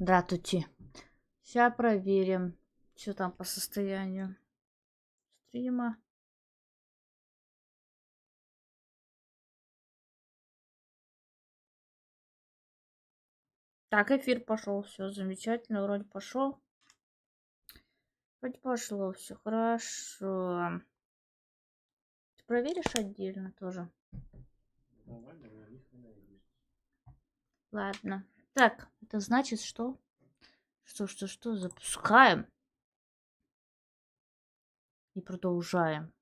Здравствуйте. Сейчас проверим, что там по состоянию стрима. Так, эфир пошел, все замечательно, вроде пошел. Вроде пошло, все хорошо. Ты проверишь отдельно тоже? Ладно. Так, это значит, что? Что? Запускаем. И продолжаем.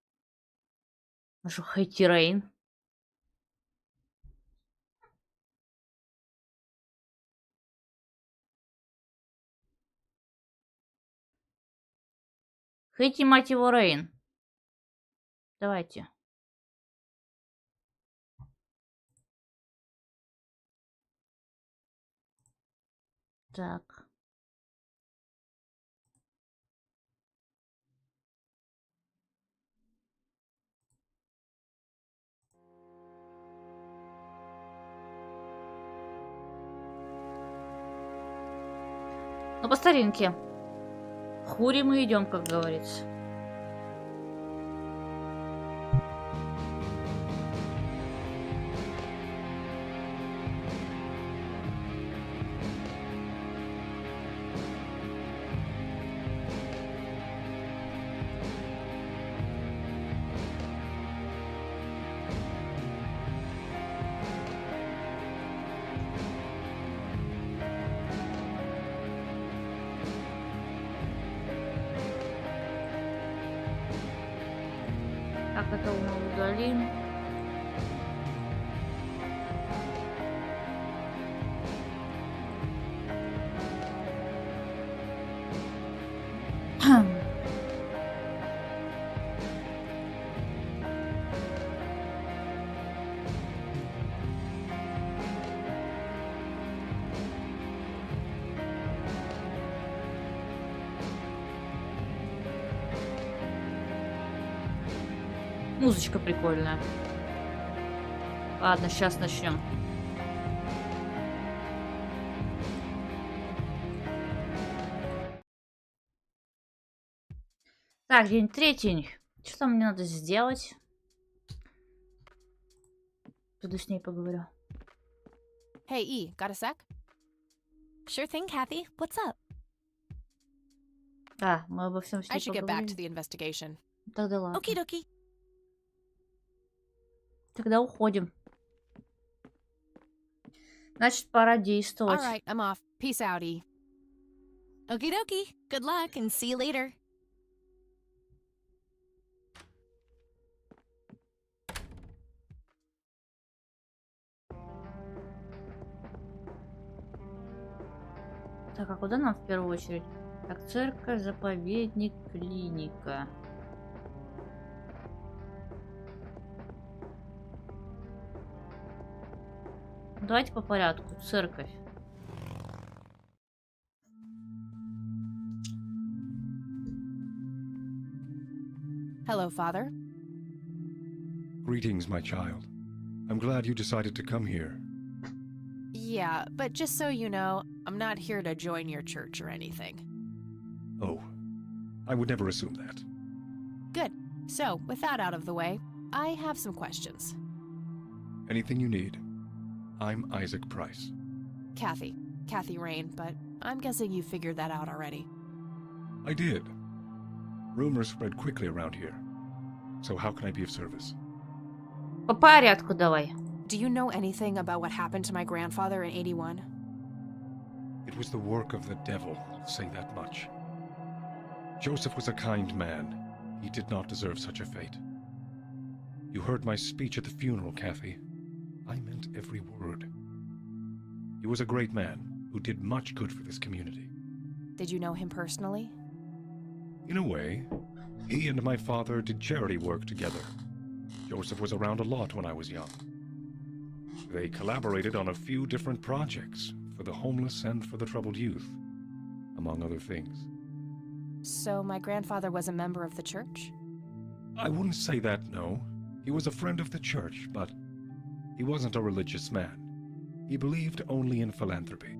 Нашу хейтирейн. Хейти, мать его, Рейн. Давайте. Так. Ну, по старинке. Хури мы идем, как говорится. Как это мы удалим? Музычка прикольная. Ладно, сейчас начнем. Так, день третий. Что там мне надо сделать? Пойду с ней поговорю. Hey, E, got a sec? Sure thing, Kathy. What's up? Да, мы обо всем с I ней should get back to поговорим. the investigation. Тогда ладно. Okie dokie. Тогда уходим. Значит, пора действовать. All right, I'm off. Peace out, E. Okie dokie. Good luck and see you later. Так, а куда нам в первую очередь? Так, церковь, заповедник, клиника. Давайте по порядку. Церковь. Hello, Father. Greetings, my child. I'm glad you decided to come here. Yeah, but just so you know, I'm not here to join your church or anything. Oh, I would never assume that. Good. So, with that out of the way, I have some questions. Anything you need. I'm Isaac Price. Kathy Rain, but I'm guessing you figured that out already. I did. Rumors spread quickly around here. So how can I be of service? По порядку давай. Do you know anything about what happened to my grandfather in 81? It was the work of the devil, I'll say that much. Joseph was a kind man. He did not deserve such a fate. You heard my speech at the funeral, Kathy. I meant every word. He was a great man who did much good for this community. Did you know him personally? In a way, he and my father did charity work together. Joseph was around a lot when I was young. They collaborated on a few different projects for the homeless and for the troubled youth, among other things. So my grandfather was a member of the church? I wouldn't say that, no. He was a friend of the church, but he wasn't a religious man. He believed only in philanthropy.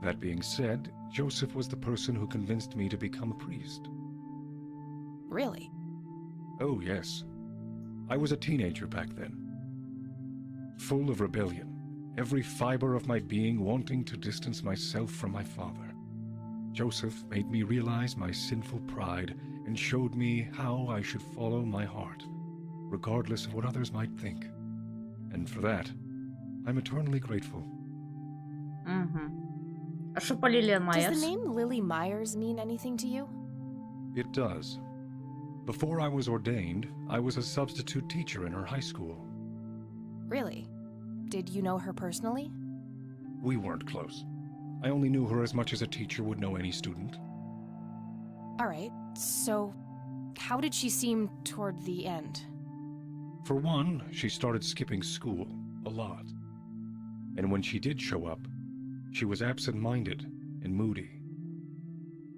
That being said, Joseph was the person who convinced me to become a priest. Really? Oh, yes. I was a teenager back then. Full of rebellion, every fiber of my being wanting to distance myself from my father. Joseph made me realize my sinful pride and showed me how I should follow my heart, regardless of what others might think. And for that, I'm eternally grateful. А что по Лилиан Does the Майерс? name Lily Myers mean anything to you? It does. Before I was ordained, I was a substitute teacher in her high school. Really? Did you know her personally? We weren't close. I only knew her as much as a teacher would know any student. All right, so how did she seem toward the end? For one, she started skipping school a lot. And when she did show up, she was absent-minded and moody.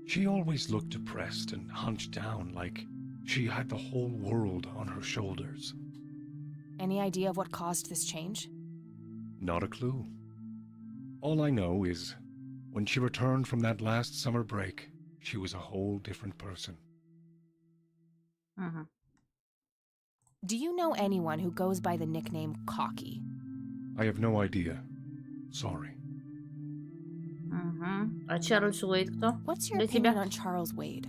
She always looked depressed and hunched down like she had the whole world on her shoulders. Any idea of what caused this change? Not a clue. All I know is, when she returned from that last summer break, she was a whole different person. Do you know anyone who goes by the nickname Cocky? I have no idea. Sorry. А Чарльз Уэйд кто? What's your Для opinion тебя? on Charles Wade?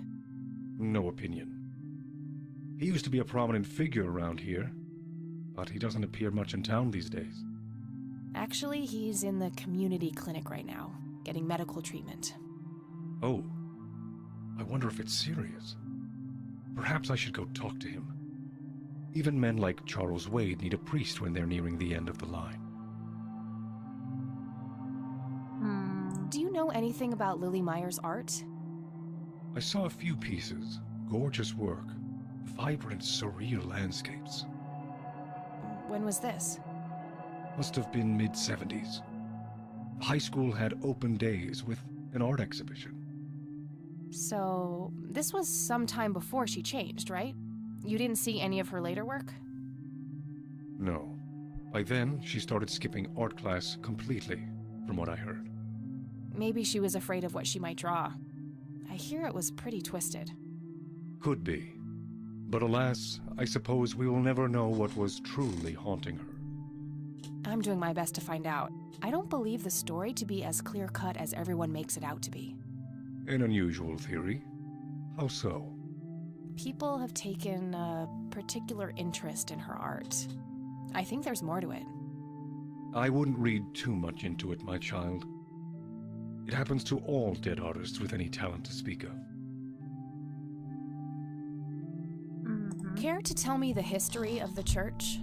No opinion. He used to be a prominent figure around here, but he doesn't appear much in town these days. Actually, he's in the community clinic right now, getting medical treatment. Oh, I wonder if it's serious. Perhaps I should go talk to him. Even men like Charles Wade need a priest when they're nearing the end of the line. Do you know anything about Lily Myers' art? I saw a few pieces. Gorgeous work. Vibrant, surreal landscapes. When was this? Must have been mid-70s. High school had open days with an art exhibition. So, this was some time before she changed, right? You didn't see any of her later work? No. By then, she started skipping art class completely, from what I heard. Maybe she was afraid of what she might draw. I hear it was pretty twisted. Could be. But alas, I suppose we will never know what was truly haunting her. I'm doing my best to find out. I don't believe the story to be as clear-cut as everyone makes it out to be. An unusual theory. How so? People have taken a particular interest in her art. I think there's more to it. I wouldn't read too much into it, my child. It happens to all dead artists with any talent to speak of. Care to tell me the history of the church?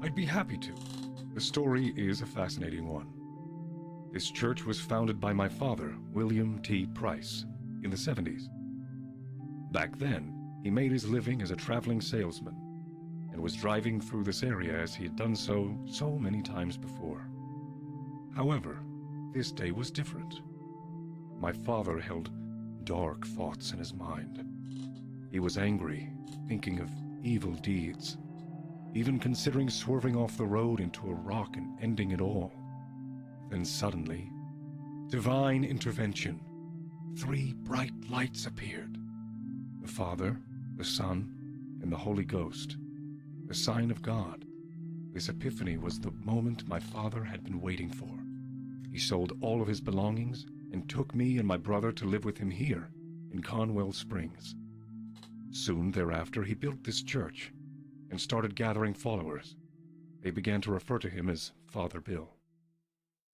I'd be happy to. The story is a fascinating one. This church was founded by my father, William T. Price, in the 70s. Back then, he made his living as a traveling salesman and was driving through this area as he had done so many times before. However, this day was different. My father held dark thoughts in his mind. He was angry, thinking of evil deeds, even considering swerving off the road into a rock and ending it all. Then suddenly, divine intervention. 3 bright lights appeared. The Father, the Son, and the Holy Ghost. The sign of God. This epiphany was the moment my father had been waiting for. He sold all of his belongings and took me and my brother to live with him here, in Conwell Springs. Soon thereafter, he built this church and started gathering followers. They began to refer to him as Father Bill.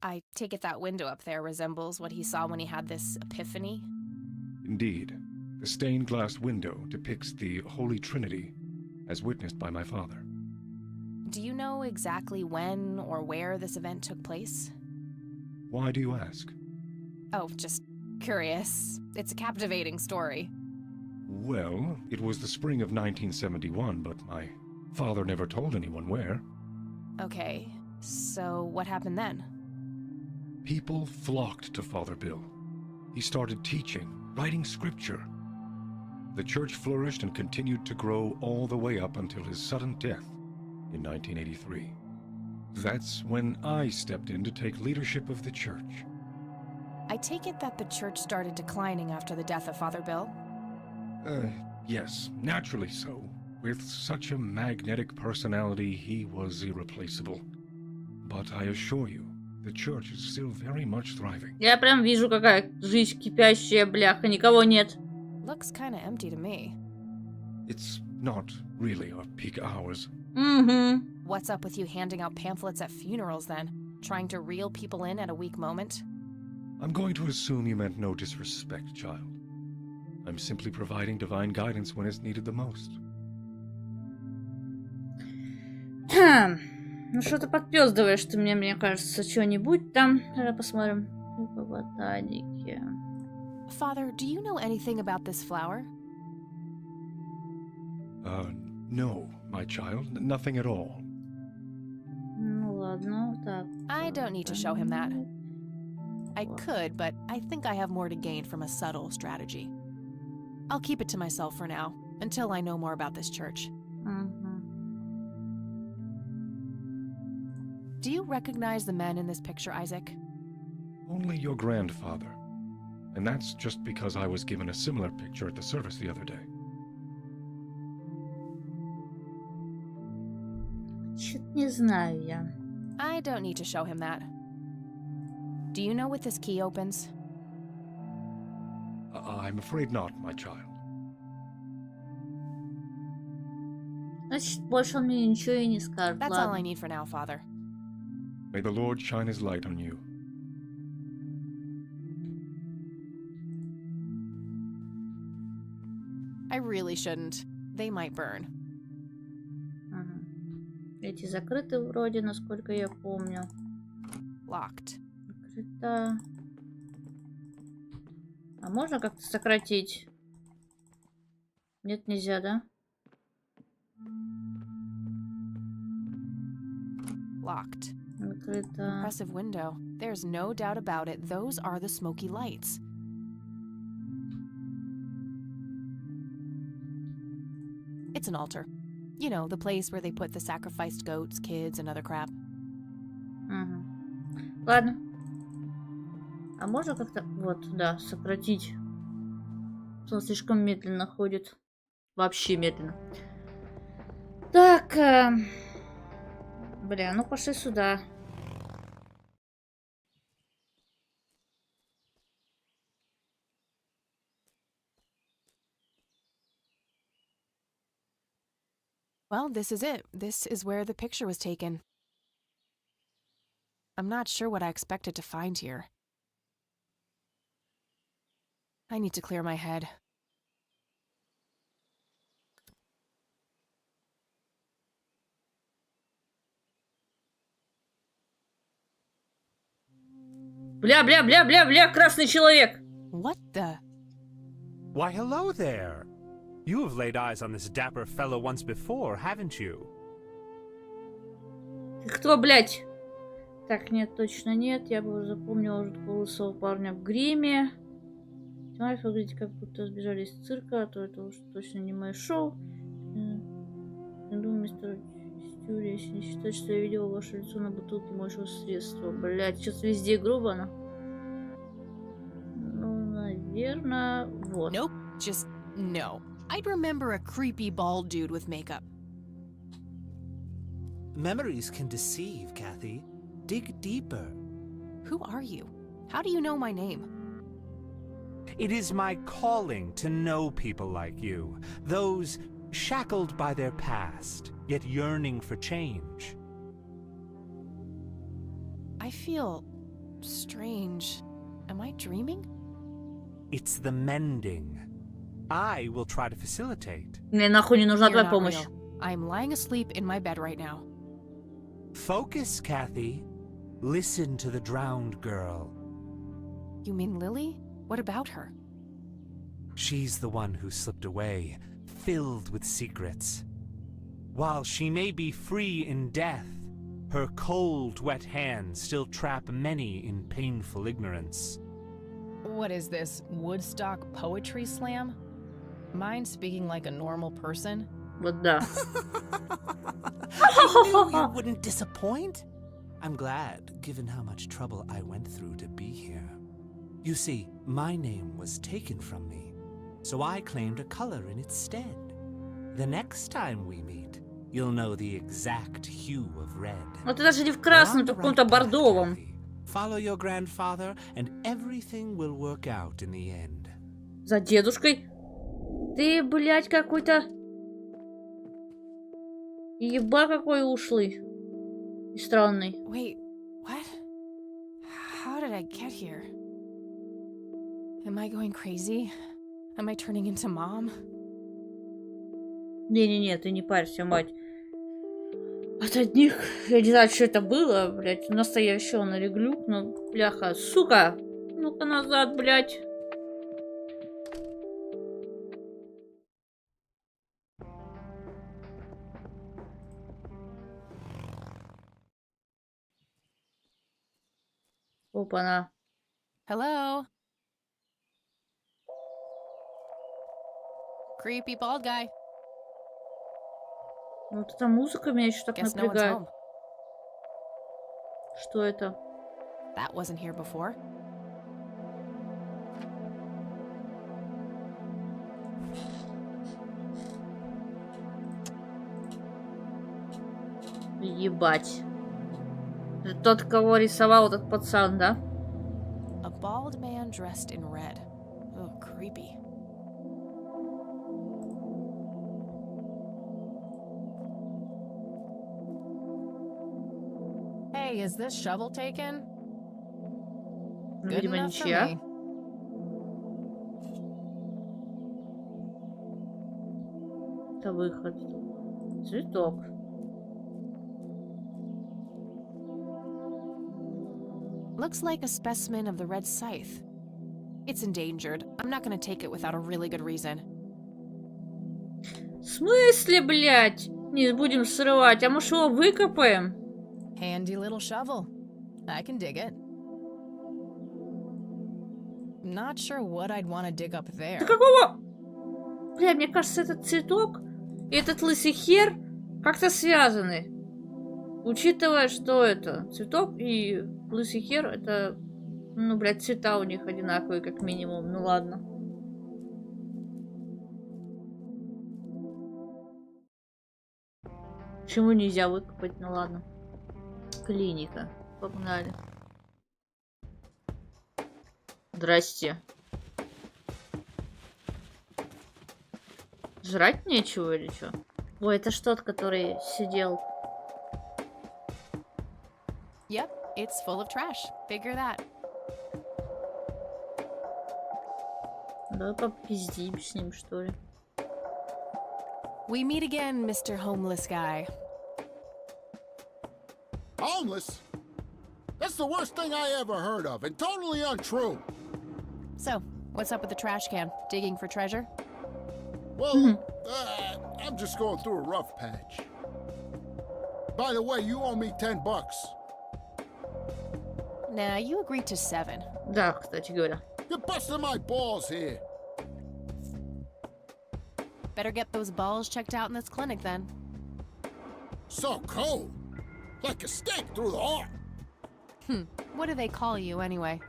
I take it that window up there resembles what he saw when he had this epiphany? Indeed, the stained glass window depicts the Holy Trinity, as witnessed by my father. Do you know exactly when or where this event took place? Why do you ask? Oh, just curious. It's a captivating story. Well, it was the spring of 1971, but my father never told anyone where. Okay, so what happened then? People flocked to Father Bill. He started teaching, writing scripture. The church flourished and continued to grow all the way up until his sudden death in 1983. That's when I stepped in to take leadership of the church. I take it that the church started declining after the death of Father Bill? Yes, naturally so. With such a magnetic personality, he was irreplaceable. But I assure you, the church is still very much thriving. Я прям вижу, какая жизнь кипящая, бляха, никого нет. Looks kinda empty to me. It's not really our peak hours. Угу. What's up with you handing out pamphlets at funerals then? Trying to reel people in at a weak moment? I'm going to assume you meant no disrespect, child. I'm simply providing divine guidance when it's needed the most. Ну что-то подпёздываешь ты мне кажется, что-нибудь там. Давай посмотрим. По ботанике. Father, do you know anything about this flower? No, my child, nothing at all. Ну ладно, так. I don't need to show him that. I could, but I think I have more to gain from a subtle strategy. I'll keep it to myself for now, until I know more about this church. Do you recognize the men in this picture, Isaac? Only your grandfather. And that's just because I was given a similar picture at the service the other day. Чё-то не знаю я. I don't need to show him that. Do you know what this key opens? I'm afraid not, my child. Значит, больше он мне ничего и не скажет. That's all Ладно. I need for now, Father. May the Lord shine his light on you. I really shouldn't. They might burn. Ага. Эти закрыты вроде, насколько я помню. Locked. Закрыто. А можно как-то сократить? Нет, нельзя, да? Locked. Закрыто. Impressive window. There's no doubt about it. Those are the smoky lights. It's an altar. You know, the place where they put the sacrificed goats, kids, and other crap. Ага. Ладно. А можно как-то... Вот, да, сократить. Он слишком медленно ходит. Вообще медленно. Так. Бля, ну пошли сюда. Well, this is it. This is where the picture was taken. I'm not sure what I expected to find here. I need to clear my head. Бля, красный человек! What the? Why, hello there. You have laid eyes on this dapper fellow once before, haven't you? Ты кто, блядь? Так, нет, точно нет. Я бы запомнила уже такого лысого парня в гриме. Смотрите, выглядите, как будто сбежали из цирка, а то это уж точно не мое шоу. Я думаю, мистер Стюри, если не считать, что я видела ваше лицо на бутылке моющего средства. Блядь, сейчас везде грубо, но... Ну, наверное, вот. Nope, just no. I'd remember a creepy bald dude with makeup. Memories can deceive, Kathy. Dig deeper. Who are you? How do you know my name? It is my calling to know people like you, those shackled by their past, yet yearning for change. I feel strange. Am I dreaming? It's the mending. I will try to facilitate. Мне нахуй не нужна You're твоя not помощь. real. I'm lying asleep in my bed right now. Focus, Kathy. Listen to the drowned girl. You mean Lily? What about her? She's the one who slipped away, filled with secrets. While she may be free in death, her cold, wet hands still trap many in painful ignorance. What is this, Woodstock Poetry Slam? Mind speaking like a normal person? Вот да. I knew you wouldn't disappoint. I'm glad, given how much trouble I went through to be here. You see, my name was taken from me, so I claimed a color in its stead. The next time we meet, you'll know the exact hue of red. Вот ты даже не в We're красном, on ты the в каком-то right path, бордовом. Kathy. Follow your grandfather, and everything will work out in the end. За дедушкой. Ты, блядь, какой-то... Еба какой ушлый. И странный. Wait, what? How did I get here? Am I going crazy? Am I turning into mom? Не-не-не, ты не парься, мать. От одних, я не знаю, что это было, блядь, настоящего налеглюк, но, бляха, сука, ну-ка назад, блядь. Опа-на. Hello? Creepy bald guy. Вот эта музыка меня еще так Guess no one's напрягает. home. Что это? That wasn't here before. Ебать. Это тот, кого рисовал этот пацан, да? A bald man dressed in red. Oh, creepy. Hey, is this shovel taken? Ну, Good видимо, enough for ничья. me. Это выход. Цветок. Looks like a specimen of the red scythe. It's endangered. I'm not gonna take it without a really good reason. В смысле, блядь? Не будем срывать, а мы что, выкопаем? Handy little shovel. I can dig it. Not sure what I'd want to dig up there. Да какого? Бля, мне кажется, этот цветок и этот лысый хер как-то связаны. Учитывая, что это цветок и лысый хер, это, ну, блядь, цвета у них одинаковые, как минимум. Ну ладно. Почему нельзя выкопать? Ну ладно. Клиника. Погнали. Здрасте. Жрать нечего или что? Ой, это что тот, который сидел. Yep, it's full of trash. Figure that. Давай попиздим с ним, что ли. We meet again, Mr. Homeless Guy. Homeless? That's the worst thing I ever heard of, and totally untrue. So, what's up with the trash can? Digging for treasure? Well, I'm just going through a rough patch. By the way, you owe me $10. Nah, you agreed to 7. Да, кстати говоря. You're busting my balls here. Better get those balls checked out in this clinic then. So cold. Like a stake through the heart. What do they call you anyway?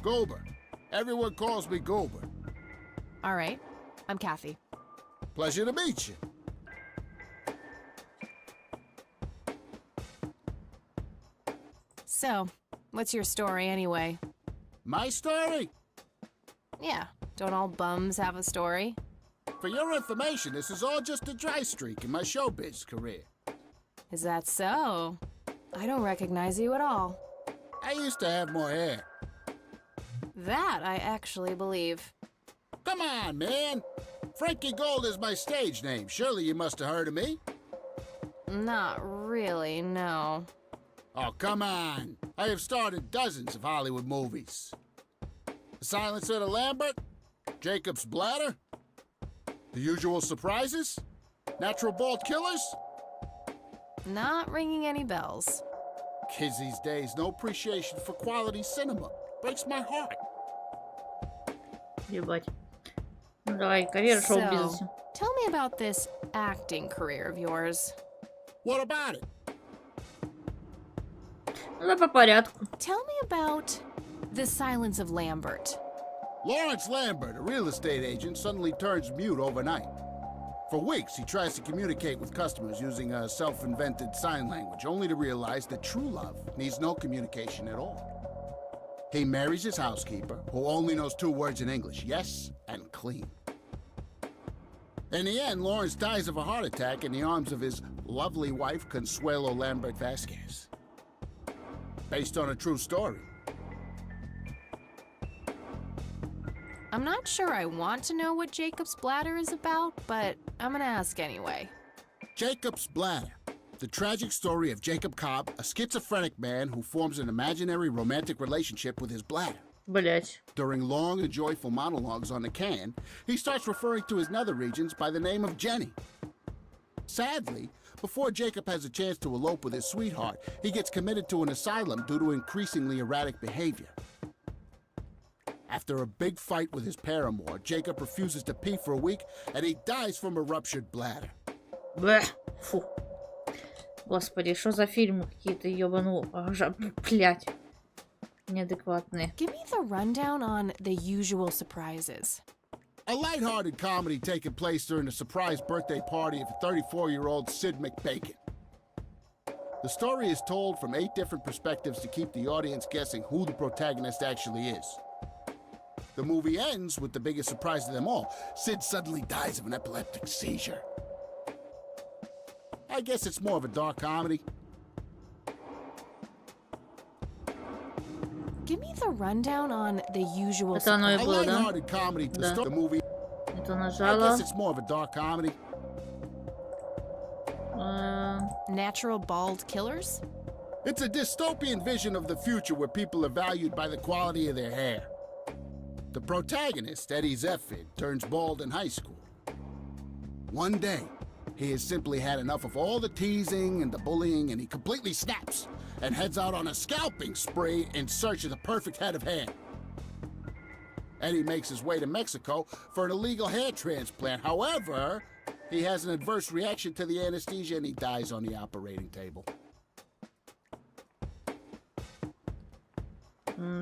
Gober. Everyone calls me Gober. All right, I'm Kathy. Pleasure to meet you. So, what's your story anyway? My story? Yeah, don't all bums have a story? For your information, this is all just a dry streak in my showbiz career. Is that so? I don't recognize you at all. I used to have more hair. That I actually believe. Come on, man. Frankie Gold is my stage name. Surely you must have heard of me. Not really, no. Oh, come on. I have starred in dozens of Hollywood movies. The Silence of the Lambert? Jacob's Bladder? The Usual Surprises? Natural Bald Killers? Not ringing any bells. Kids these days, no appreciation for quality cinema. Breaks my heart. Ебать. Ну давай, карьера So, шоу-бизнесе. tell me about this acting career of yours. What about it? Ну давай по порядку. Tell me about The silence of Lambert. Lawrence Lambert, a real estate agent, suddenly turns mute overnight. For weeks, he tries to communicate with customers using a self-invented sign language, only to realize that true love needs no communication at all. He marries his housekeeper, who only knows 2 words in English, yes and clean. In the end, Lawrence dies of a heart attack in the arms of his lovely wife, Consuelo Lambert Vasquez. Based on a true story. I'm not sure I want to know what Jacob's bladder is about, but I'm gonna ask anyway. Jacob's Bladder. The tragic story of Jacob Cobb, a schizophrenic man who forms an imaginary romantic relationship with his bladder. Блять. During long and joyful monologues on the can, he starts referring to his nether regions by the name of Jenny. Sadly, before Jacob has a chance to elope with his sweetheart, he gets committed to an asylum due to increasingly erratic behavior. After a big fight with his paramour, Jacob refuses to pee for a week, and he dies from a ruptured bladder. Блeh. Фу. Господи, что за фильмы какие-то ебану... Блять. Неадекватные. Give me the rundown on The Usual Surprises. A lighthearted comedy taking place during the surprise birthday party of 34-year-old Sid McBacon. The story is told from 8 different perspectives to keep the audience guessing who the protagonist actually is. The movie ends with the biggest surprise of them all. Sid suddenly dies of an epileptic seizure. I guess it's more of a dark comedy. Give me the rundown on The Usual Это оно и Surprises. A было, да? lighthearted comedy to Да. the movie. Это I нажала. guess it's more of a dark comedy. Natural Bald Killers? It's a dystopian vision of the future where people are valued by the quality of their hair. The protagonist, Eddie Zephyr, turns bald in high school. One day, he has simply had enough of all the teasing and the bullying, and he completely snaps and heads out on a scalping spree in search of the perfect head of hair. Eddie makes his way to Mexico for an illegal hair transplant. However, he has an adverse reaction to the anesthesia and he dies on the operating table.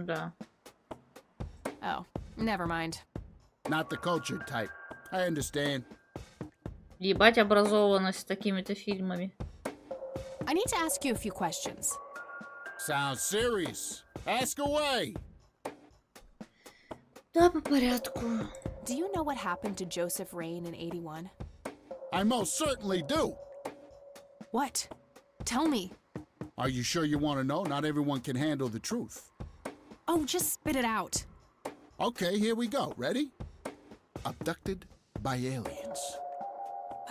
Да. Oh, never mind. Not the cultured type. I understand. Ебать образованность с такими-то фильмами. I need to ask you a few questions. Sounds serious. Ask away. Да, по порядку. Do you know what happened to Joseph Rain in 81? I most certainly do. What? Tell me. Are you sure you want to know? Not everyone can handle the truth. Oh, just spit it out. Okay, here we go. Ready? Abducted by aliens.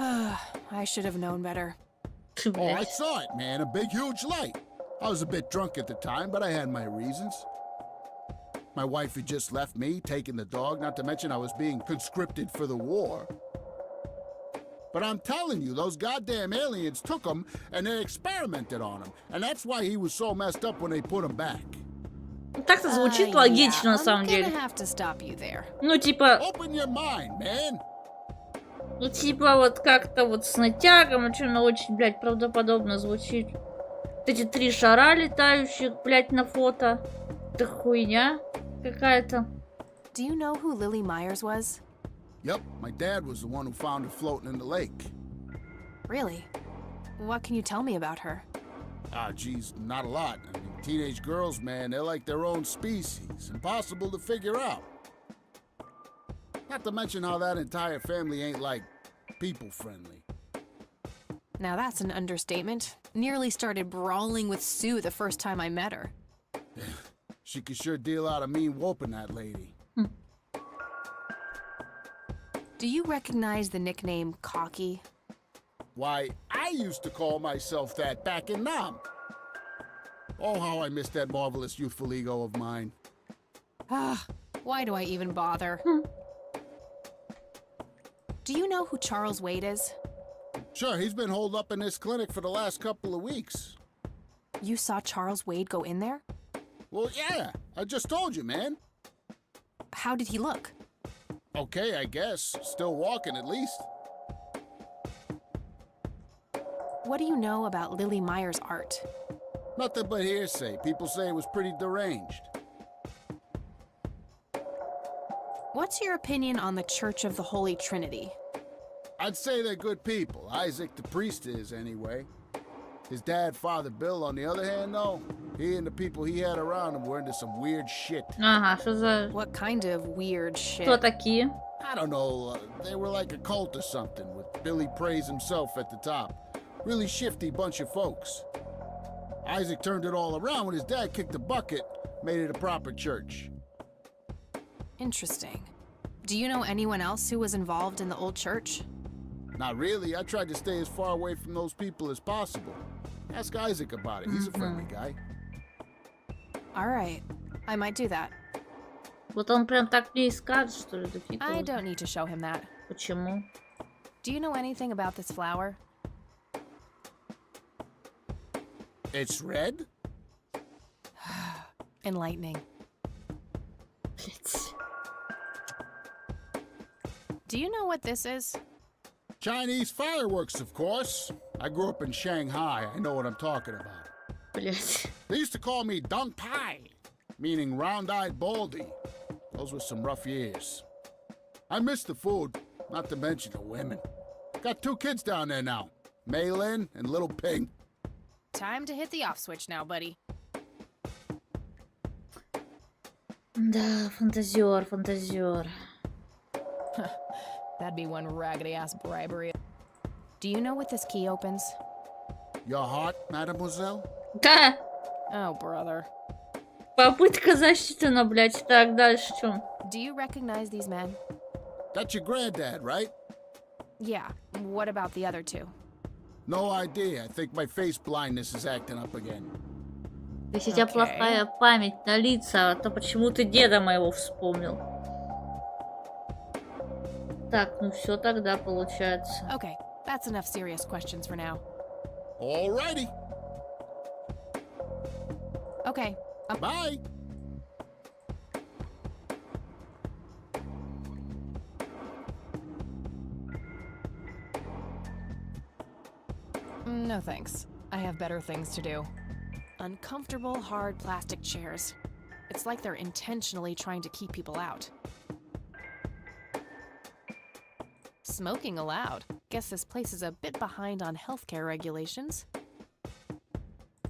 I should have known better. Oh, I Блять. saw it, man. A big, huge light. I was a bit drunk at the time, but I had my reasons. My wife had just left me, taking the dog, not to mention I was being conscripted for the war. But I'm telling you, those goddamn aliens took him and they experimented on him. And that's why he was so messed up when they put him back. Так-то звучит логично, на самом I'm деле. gonna have to stop you there. Ну, типа, Open your mind, man. ну, типа, вот как-то вот с натягом, оно очень, блядь, правдоподобно звучит. Вот эти 3 шара летающих, блядь, на фото. Это хуйня какая-то. Do you know who Lily Myers was? Yep, my dad was the one who found her floating in the lake. Really? What can you tell me about her? Ah, geez, not a lot. I mean, teenage girls, man, they're like their own species. Impossible to figure out. Not to mention how that entire family ain't, like, people-friendly. Now that's an understatement. Nearly started brawling with Sue the first time I met her. She could sure deal out a mean whooping, that lady. Do you recognize the nickname Cocky? Why, I used to call myself that back in Nam. Oh, how I miss that marvelous youthful ego of mine. Ah, why do I even bother? Do you know who Charles Wade is? Sure, he's been holed up in this clinic for the last couple of weeks. You saw Charles Wade go in there? Well, yeah, I just told you, man. How did he look? Okay, I guess. Still walking, at least. What do you know about Lily Myers' art? Nothing but hearsay. People say it was pretty deranged. What's your opinion on the Church of the Holy Trinity? I'd say they're good people. Isaac the priest is, anyway. His dad, Father Bill, on the other hand, though, he and the people he had around him were into some weird shit. Ага, что за... What kind of weird shit? Кто такие? I don't know, they were like a cult or something, with Billy Praise himself at the top. Really shifty bunch of folks. Isaac turned it all around when his dad kicked the bucket, made it a proper church. Interesting. Do you know anyone else who was involved in the old church? Not really. I tried to stay as far away from those people as possible. Ask Isaac about it. He's a friendly guy. All right. I might do that. Вот он прям так мне и скажет, что ли, да фиг I его don't need to show him that. Почему? Do you know anything about this flower? It's red? Enlightening. Блять. Do you know what this is? Chinese fireworks, of course. I grew up in Shanghai. I know what I'm talking about. Блять. They used to call me Dong Pai, meaning round-eyed baldy. Those were some rough years. I miss the food, not to mention the women. Got 2 kids down there now, Mei Lin and little Ping. Time to hit the off switch now, buddy. Да, фантазер, фантазер. That'd be one raggedy ass bribery. Do you know what this key opens? Your heart, mademoiselle? Да! Oh, brother. Попытка засчитана, блять. Так, дальше в чем? Do you recognize these men? That's your granddad, right? Yeah. What about the other 2? No idea. I think my face blindness is acting up again. Если у тебя плохая память на лица, то почему ты деда моего вспомнил? Так, ну все тогда получается. Okay, that's enough serious questions for now. Alrighty. Okay. Bye. No thanks. I have better things to do. Uncomfortable, hard plastic chairs. It's like they're intentionally trying to keep people out. Smoking allowed. Guess this place is a bit behind on healthcare regulations.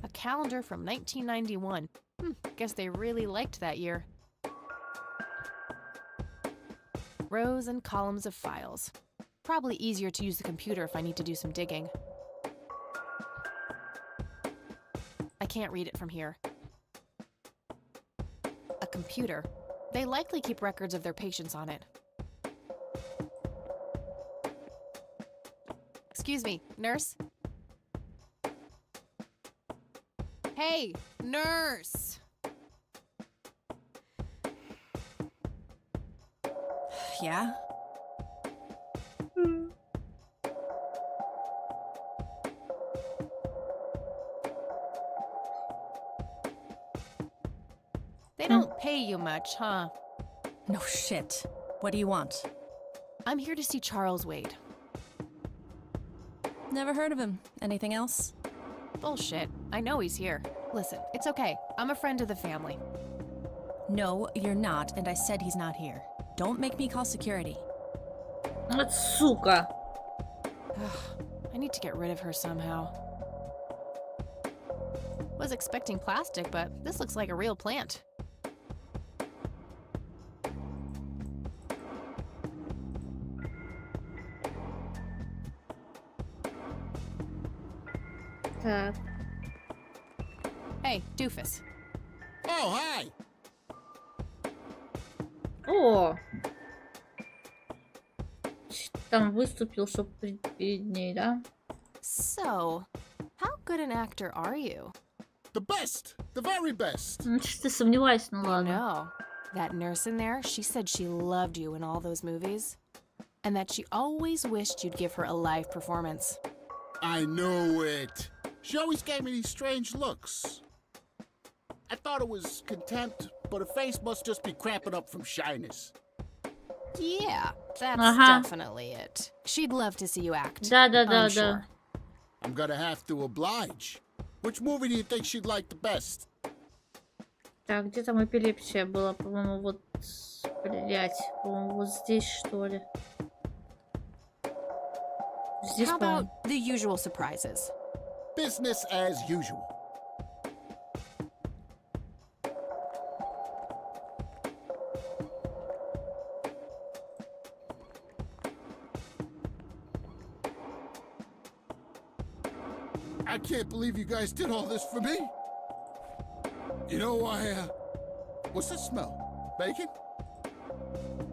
A calendar from 1991. Guess they really liked that year. Rows and columns of files. Probably easier to use the computer if I need to do some digging. I can't read it from here. A computer. They likely keep records of their patients on it. Excuse me, nurse? Hey, nurse! Yeah? They don't pay you much, huh? No shit. What do you want? I'm here to see Charles Wade. Never heard of him. Anything else? Bullshit. I know he's here. Listen, it's okay. I'm a friend of the family. No, you're not, and I said he's not here. Don't make me call security. Вот сука. I need to get rid of her somehow. Was expecting plastic, but this looks like a real plant. Так. Hey, doofus. Oh, hi. О! Там выступил, чтоб перед ней, да? So, how good an actor are you? The best. The very best. Ну, что ты сомневайся, ну I ладно. know. That nurse in there, she said she loved you in all those movies. And that she always wished you'd give her a live performance. I knew it. She always gave me these strange looks. I thought it was contempt, but her face must just be cramping up from shyness. Yeah, that's Uh-huh. definitely it. She'd love to see you act. Да, да, I'm да, sure. да. I'm gonna have to oblige. Which movie do you think she'd like the best? Так, где там эпилепсия была? По-моему, вот... Блять, по-моему, вот здесь, что ли. Здесь, How по-моему. about the usual surprises? Business as usual. I can't believe you guys did all this for me. You know, what's that smell? Bacon?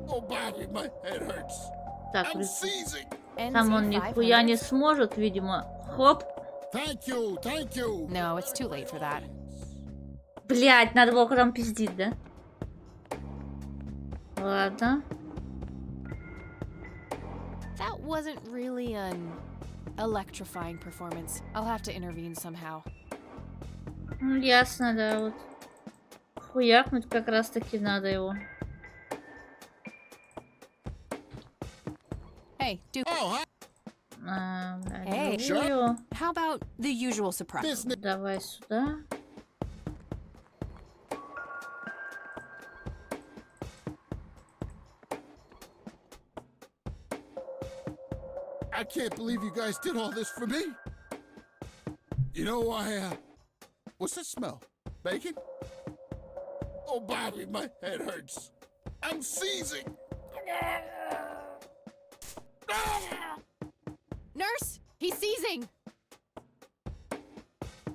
Oh, Bobby, my head hurts. Так, I'm seizing. там он нихуя не NZ500? сможет, видимо. Хоп. Thank you, thank you. No, it's too late for that. Блять, надо было там пиздить, да? Ладно. That wasn't really an electrifying performance. I'll have to intervene somehow. Ну, ясно, да, вот. Хуякнуть как раз таки надо его. Hey, do. Oh, hi. Эй, Sure. How about the usual surprise? Business. давай сюда. I can't believe you guys did all this for me. You know, what's that smell? Bacon? Oh, Bobby, my head hurts. I'm seizing. Nurse, he's seizing.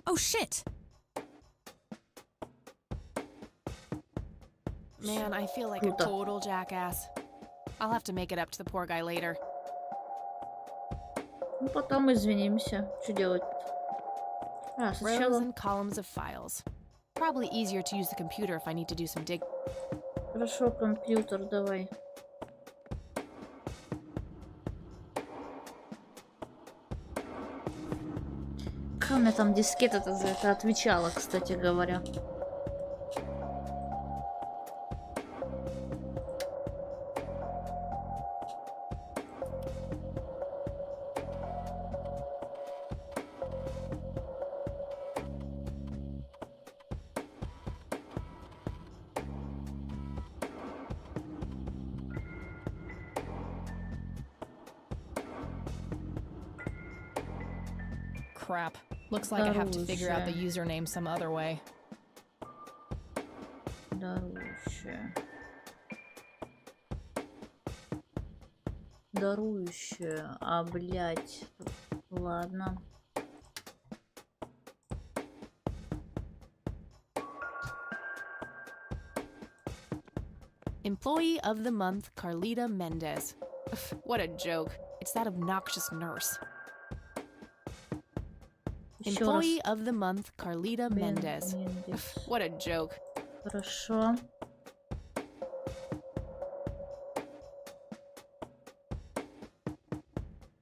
Oh shit! Man, I feel like a Круто. total jackass. I'll have to make it up to the poor guy later. Ну, потом извинимся. Что делать? А, Rows сначала... and columns of files. Probably easier to use the computer if I need to do some dig. Хорошо, компьютер, давай. Как у меня там дискета-то за это отвечала, кстати говоря. Crap. Looks like I have to figure out the username some other way. Дарующая. Дарующая. А, блядь. Ладно. Employee of the month, Carlita Mendez. What a joke. It's that obnoxious nurse. Еще Employee раз. of the month, Carlita Mendez. What a joke. Хорошо.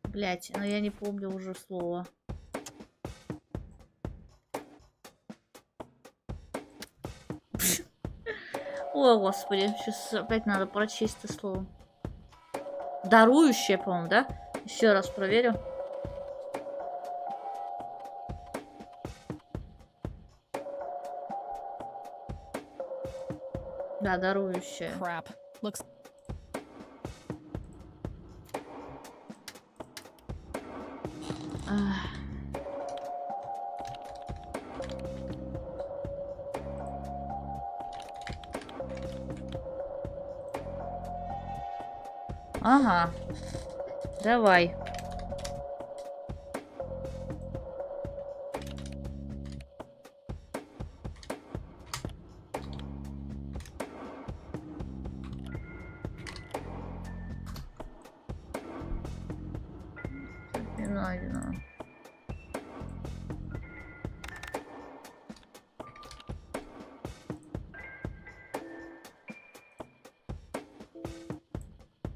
Блять, но я не помню уже слово. О, господи, сейчас опять надо прочесть это слово. Дарующая, по-моему, да? Еще раз проверю. Да, дарующая. Crap. Looks Ах. Ага. Давай. Не найдено.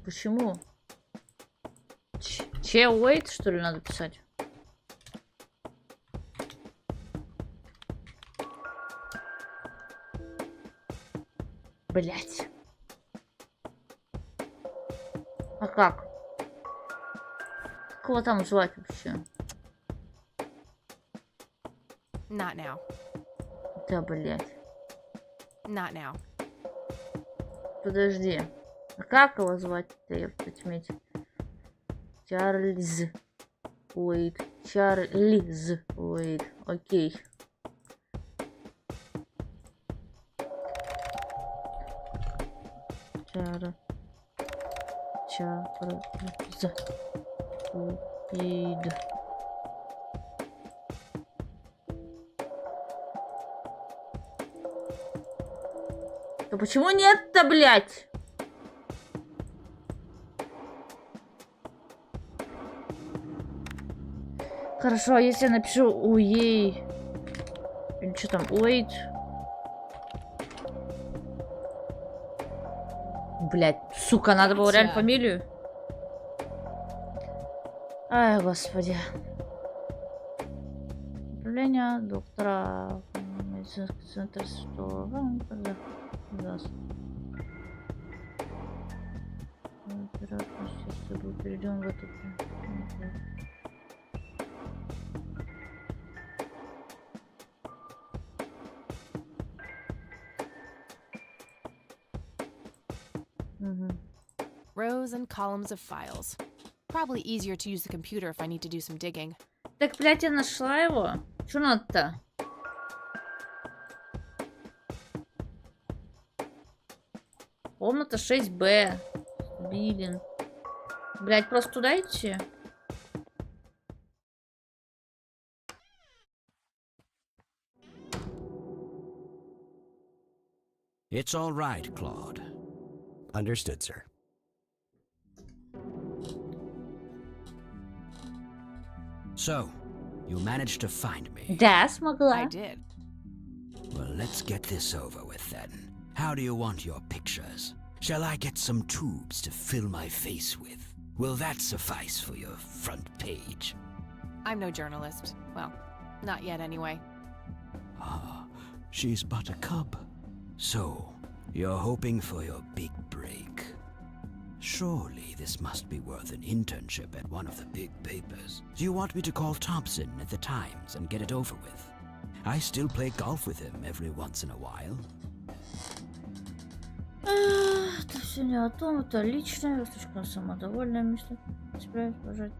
Почему? Че wait, что ли, надо писать? Блять. А как? Как его там звать вообще? Not now. Да, блять. Not now. Подожди. А как его звать-то, я в тьме? Чарльз Уэйд. Чарльз Уэйд. Окей. Чарльз Уэйд. Да почему нет-то, блядь? Хорошо, а если я напишу уей... Или что там, wait? Блядь, сука, надо было реально фамилию. Ай, господи. Управление доктора... Медицинский центр, что... Если мы перейдем в эту... Rows and columns of files. Probably easier to use the computer if I need to do some digging. Так, блядь, я нашла его. Что надо-то? Комната 6Б. Блин. Блядь, просто туда идти? It's all right, Claude. Understood, sir. So, you managed to find me. Да, смогла. I did. Well, let's get this over with then. How do you want your pictures? Shall I get some tubes to fill my face with? Will that suffice for your front page? I'm no journalist. Well, not yet anyway. Ah, she's but a cub. So, you're hoping for your big break. Surely this must be worth an internship at one of the big papers. Do you want me to call Thompson at the Times and get it over with? I still play golf with him every once in a while. Это все не о том, это личное, я слишком самодовольное место. Справить, пожать.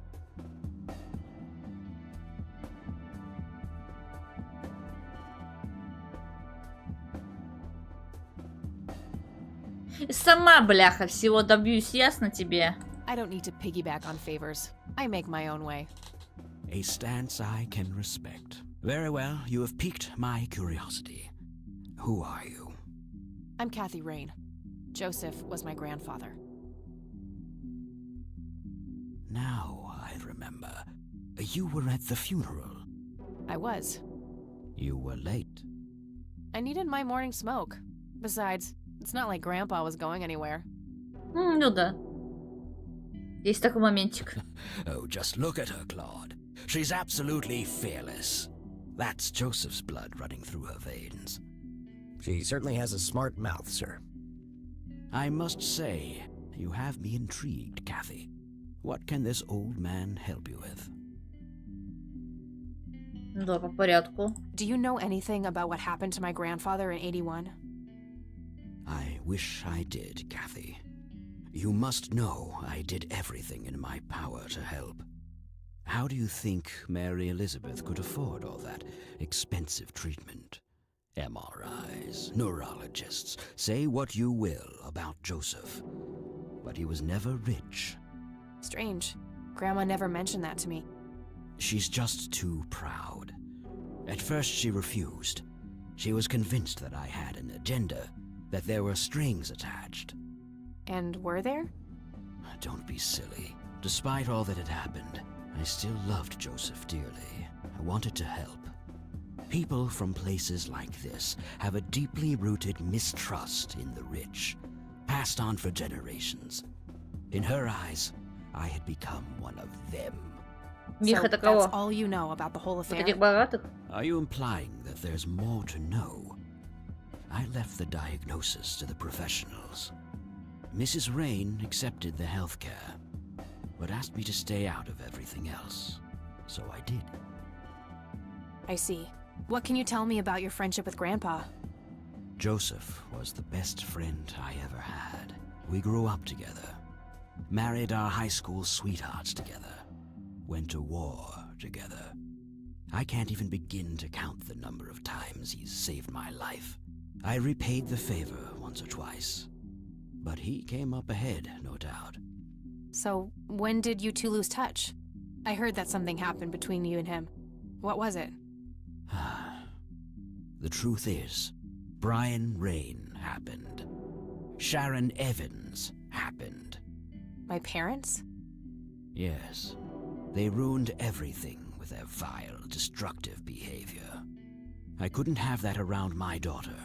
Сама, бляха, всего добьюсь, ясно тебе? I don't need to piggyback on favors. I make my own way. A stance I can respect. Very well, you have piqued my curiosity. Who are you? I'm Kathy Rain. Joseph was my grandfather. Now I remember. You were at the funeral. I was. You were late. I needed my morning smoke. Besides, it's not like Grandpa was going anywhere. Ну да. Есть такой моментик. Oh, just look at her, Claude. She's absolutely fearless. That's Joseph's blood running through her veins. She certainly has a smart mouth, sir. I must say, you have me intrigued, Kathy. What can this old man help you with? Да, по порядку. Do you know anything about what happened to my grandfather in '81? I wish I did, Kathy. You must know I did everything in my power to help. How do you think Mary Elizabeth could afford all that expensive treatment? MRIs, neurologists, say what you will about Joseph. But he was never rich. Strange. Grandma never mentioned that to me. She's just too proud. At first she refused. She was convinced that I had an agenda, that there were strings attached. And were there? Don't be silly. Despite all that had happened, I still loved Joseph dearly. I wanted to help. People from places like this have a deeply rooted mistrust in the rich, passed on for generations. In her eyes, I had become one of them. Них So это that's кого? all you know about the whole Вот affair? этих богатых? Are you implying that there's more to know? I left the diagnosis to the professionals. Mrs. Rain accepted the health care, but asked me to stay out of everything else. So I did. I see. What can you tell me about your friendship with Grandpa? Joseph was the best friend I ever had. We grew up together, married our high school sweethearts together, went to war together. I can't even begin to count the number of times he's saved my life. I repaid the favor once or twice, but he came up ahead, no doubt. So, when did you two lose touch? I heard that something happened between you and him. What was it? The truth is, Brian Rain happened. Sharon Evans happened. My parents? Yes. They ruined everything with their vile, destructive behavior. I couldn't have that around my daughter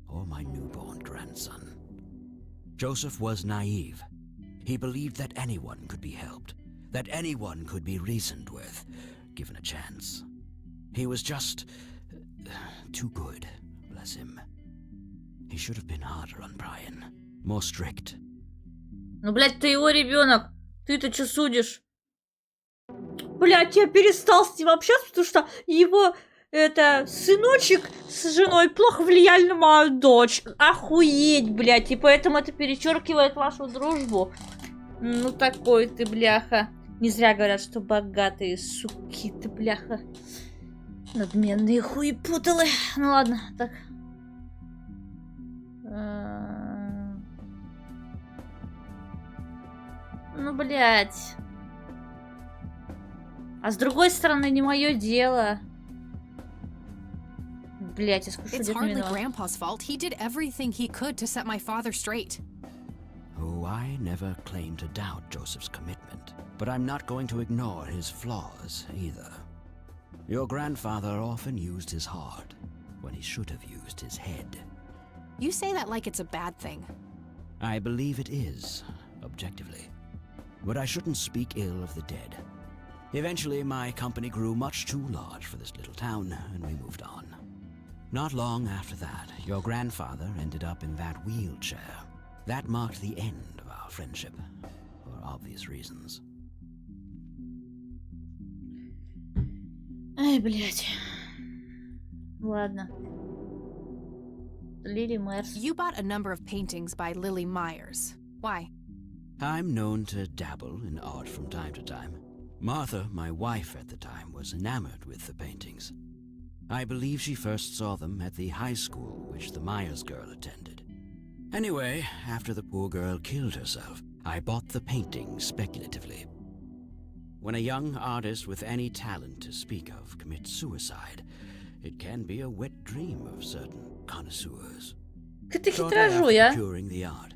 or my newborn grandson. Joseph was naive. He believed that anyone could be helped, that anyone could be reasoned with, given a chance. He was just too good, bless him. He should have been harder on Brian, more strict. Ну, блядь, ты его ребенок. Ты-то что судишь? Блядь, я перестал с ним общаться, потому что его, сыночек с женой плохо влияли на мою дочь. Охуеть, блядь, и поэтому это перечеркивает вашу дружбу. Ну, такой ты, бляха. Не зря говорят, что богатые суки ты, бляха. Надменные хуепуталы. Ну, ладно, так. Ну, блядь. А с другой стороны, не мое дело. Блядь, я скажу, It's hardly Grandpa's fault. He did everything he could to set my father straight. Oh, I never claimed to doubt Joseph's commitment, but I'm not going to ignore his flaws either. Your grandfather often used his heart when he should have used his head. You say that like it's a bad thing. I believe it is, objectively. But I shouldn't speak ill of the dead. Eventually, my company grew much too large for this little town, and we moved on. Not long after that, your grandfather ended up in that wheelchair. That marked the end of our friendship, for obvious reasons. Ай, блядь. Ладно. Лили Майерс. You bought a number of paintings by Lily Myers. Why? I'm known to dabble in art from time to time. Martha, my wife at the time, was enamored with the paintings. I believe she first saw them at the high school which the Myers girl attended. Anyway, after the poor girl killed herself, I bought the paintings speculatively. When a young artist with any talent to speak of commits suicide, it can be a wet dream of certain connoisseurs. Shortly after procuring the art,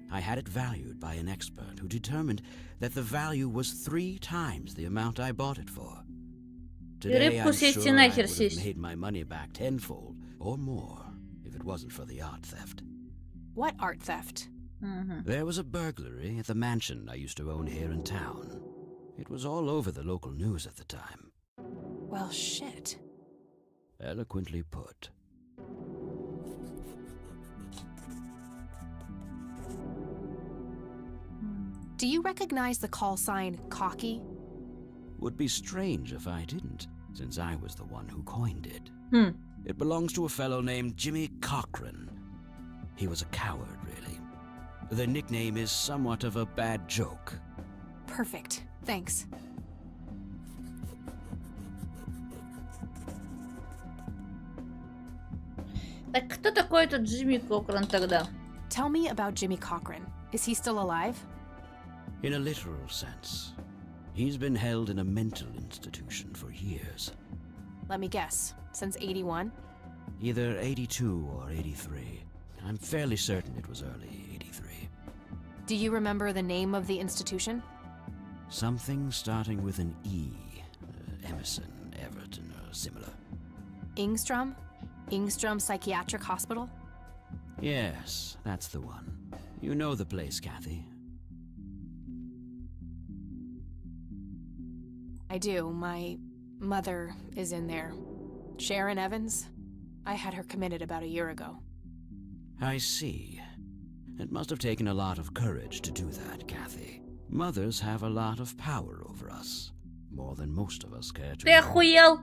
I had it valued by an expert who determined that the value was 3 times the amount I bought it for. Today, I'm sure I would have made my money back tenfold or more if it wasn't for the art theft. What art theft? There was a burglary at the mansion I used to own here in town. It was all over the local news at the time. Well, shit. Eloquently put. Do you recognize the call sign Cocky? Would be strange if I didn't, since I was the one who coined it. It belongs to a fellow named Jimmy Cochran. He was a coward, really. The nickname is somewhat of a bad joke. Perfect. Thanks. Так кто такой этот Джимми Кокран тогда? Tell me about Jimmy Cochran. Is he still alive? In a literal sense. He's been held in a mental institution for years. Let me guess. Since 81? Either 82 or 83. I'm fairly certain it was early 83. Do you remember the name of the institution? Something starting with an E. Emerson, Everton, or similar. Ingstrom? Ingstrom Psychiatric Hospital? Yes, that's the one. You know the place, Kathy. I do. My mother is in there. Sharon Evans? I had her committed about a year ago. I see. It must have taken a lot of courage to do that, Kathy. Mothers have a lot of power over us. More than most of us care to. Ты охуел?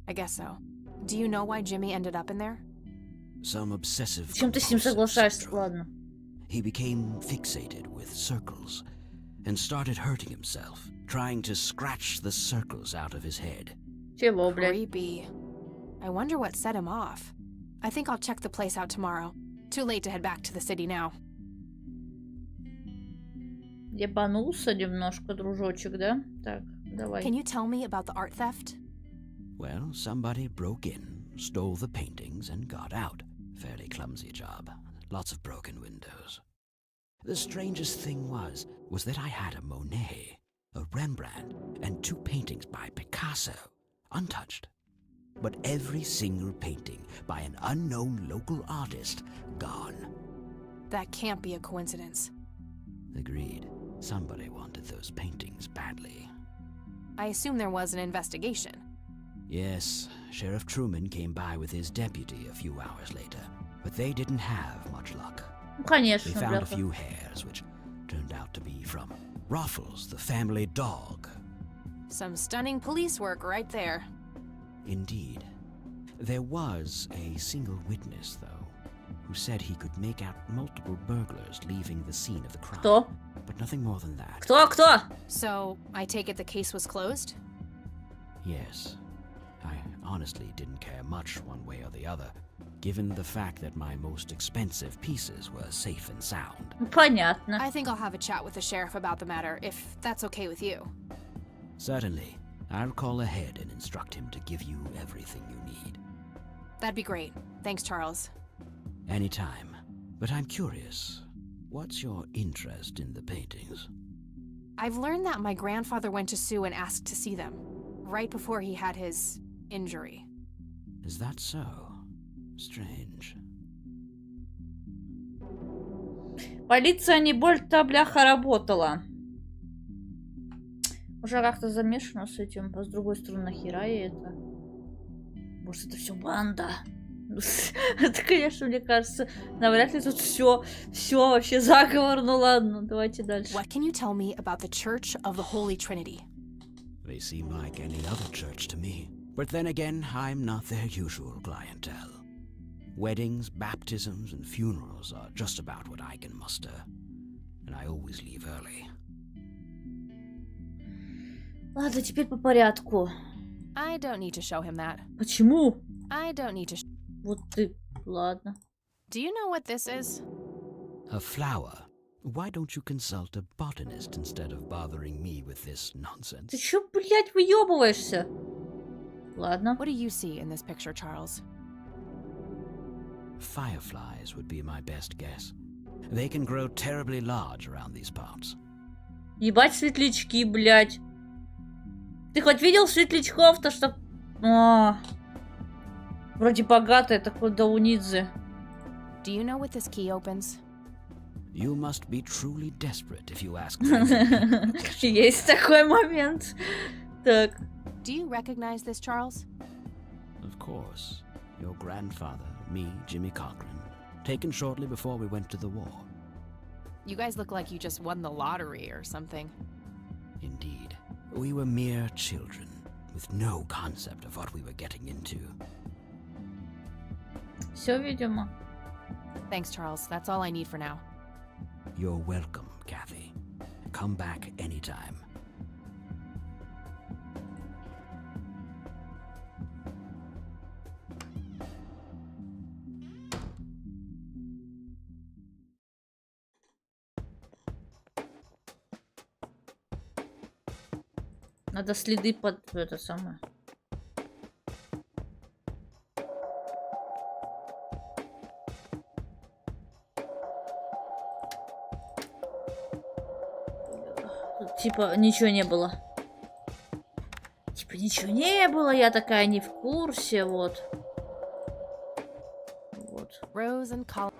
I guess so. Do you know why Jimmy ended up in there? some obsessive Чем ты с ним compulsive соглашаешься? syndrome. Ладно. He became fixated with circles and started hurting himself, trying to scratch the circles out of his head. Чего, блядь? Creepy. I wonder what set him off. I think I'll check the place out tomorrow. Too late to head back to the city now. Ебанулся немножко, дружочек, да? Так, давай. Can you tell me about the art theft? Well, somebody broke in, stole the paintings, and got out. Fairly clumsy job. Lots of broken windows. The strangest thing was that I had a Monet, a Rembrandt, and 2 paintings by Picasso, untouched. But every single painting by an unknown local artist, gone. That can't be a coincidence. Agreed. Somebody wanted those paintings badly. I assume there was an investigation. Yes, Sheriff Truman came by with his deputy a few hours later, but they didn't have much luck. Ну, конечно, They found a бляха. few hairs, which turned out to be from Ruffles, the family dog. Some stunning police work right there. Indeed. There was a single witness, though, who said he could make out multiple burglars leaving the scene of the crime. Кто? But nothing more than that. Кто? So, I take it the case was closed? Yes. I honestly didn't care much one way or the other, given the fact that my most expensive pieces were safe and sound. Ну, понятно. I think I'll have a chat with the sheriff about the matter, if that's okay with you. Certainly. I'll call ahead and instruct him to give you everything you need. That'd be great. Thanks, Charles. Anytime. But I'm curious. What's your interest in the paintings? I've learned that my grandfather went to Sue and asked to see them, right before he had his injury. Is that so? Strange. Полиция не больно-то, бляха, работала. Уже как-то замешана с этим, а с другой стороны, нахера и это? Может, это все банда? Это, конечно, мне кажется, навряд ли тут все вообще заговор. Ну ладно, давайте дальше. What can you tell me about the Church of the Holy Trinity? They seem like any other church to me. But then again, I'm not their usual clientele. Weddings, baptisms, and funerals are just about what I can muster. And I always leave early. Ладно, теперь по порядку. I don't need to show him that. Почему? I don't need to. Вот ты. Ладно. Do you know what this is? A flower? Why don't you consult a botanist instead of bothering me with this nonsense? Ты чё, блядь, выёбываешься? Ладно. What do you see in this picture, Charles? Fireflies would be my best guess. They can grow terribly large around these parts. Ебать светлячки, блядь. Ты хоть видел светлячков-то, что... О, вроде богатая такой Даунидзе. Do you know what this key opens? You must be truly desperate if you ask me. Есть такой момент. Так. Do you recognize this, Charles? Of course. Your grandfather, me, Jimmy Cochran, taken shortly before we went to the war. You guys look like you just won the lottery or something. Indeed. We were mere children, with no concept of what we were getting into. Все, видимо. Thanks, Charles. That's all I need for now. You're welcome, Kathy. Come back anytime. Надо следы под это самое. Тут, типа, ничего не было. Типа, ничего не было, я такая не в курсе, вот. Вот. Rose and Colin.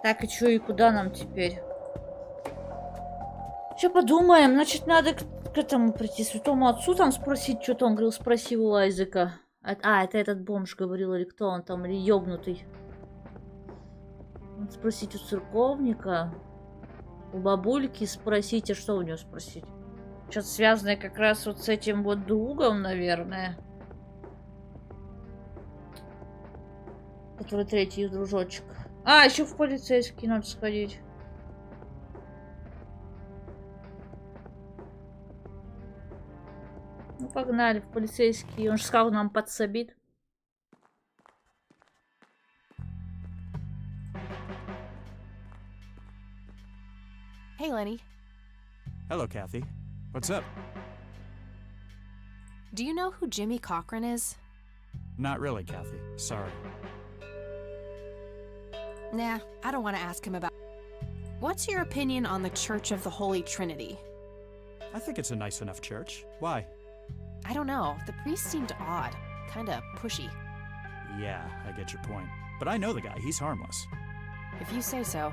Так, и чё, и куда нам теперь? Сейчас подумаем. Значит, надо к этому прийти, святому отцу там спросить, что-то он говорил, спроси у Айзека. Это этот бомж говорил, или кто он там, или ёбнутый. Надо спросить у церковника. у бабульки спросить, а что у нее спросить? Что-то связанное как раз вот с этим вот другом, наверное. Который третий дружочек. А, еще в полицейский надо сходить. Ну, погнали в полицейский. Он же сказал, нам подсобит. Hey, Lenny. Hello, Kathy. What's up? Do you know who Jimmy Cochran is? Not really, Kathy. Sorry. Nah, I don't want to ask him about. What's your opinion on the Church of the Holy Trinity? I think it's a nice enough church. Why? I don't know. The priest seemed odd. Kinda pushy. Yeah, I get your point. But I know the guy. He's harmless. If you say so.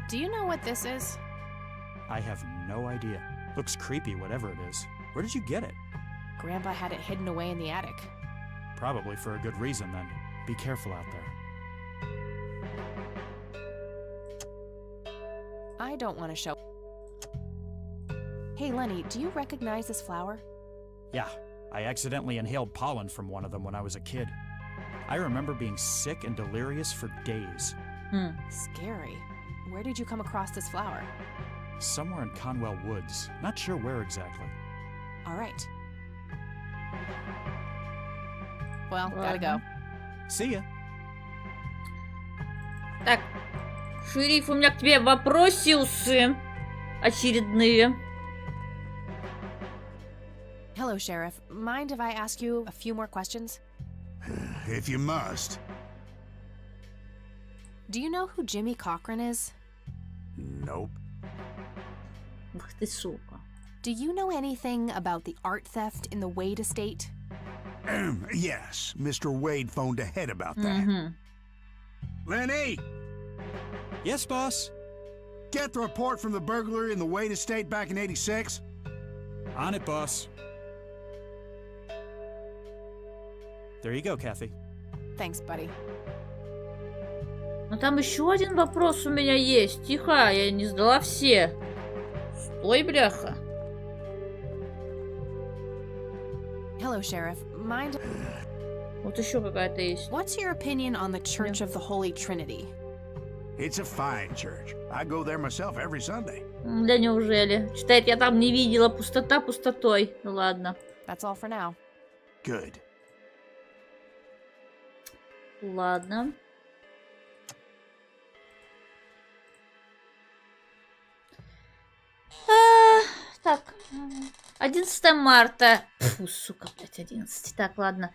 Do you know what this is? I have no idea. Looks creepy, whatever it is. Where did you get it? Grandpa had it hidden away in the attic. Probably for a good reason, then. Be careful out there. I don't want to show. Hey, Lenny, do you recognize this flower? Yeah, I accidentally inhaled pollen from one of them when I was a kid. I remember being sick and delirious for days. Scary. Where did you come across this flower? Somewhere in Conwell Woods. Not sure where exactly. All right. Well, gotta go. See ya. Так, шериф, у меня к тебе вопросиусы очередные. Hello, Sheriff. Mind if I ask you a few more questions? If you must. Do you know who Jimmy Cochran is? Nope. Ух ты, сука. Do you know anything about the art theft in the Wade estate? Yes, Mr. Wade phoned ahead about that. Lenny, Yes, boss? get the report from the burglary in the Wade estate back in '86. On it, boss. There you go, Kathy. Thanks, buddy. Но там еще один вопрос у меня есть. Тихо, я не сдала все. Стой, бляха. Hello, Sheriff. Mind. Вот еще какая-то есть. What's your opinion on the Church of the Holy Trinity? It's a fine church. I go there myself every Sunday. Да неужели? Читает, я там не видела. Пустота пустотой. Ну ладно. That's all for now. Good. Ладно. Так. 11 марта. Фу, сука, блядь, 11. Так, ладно.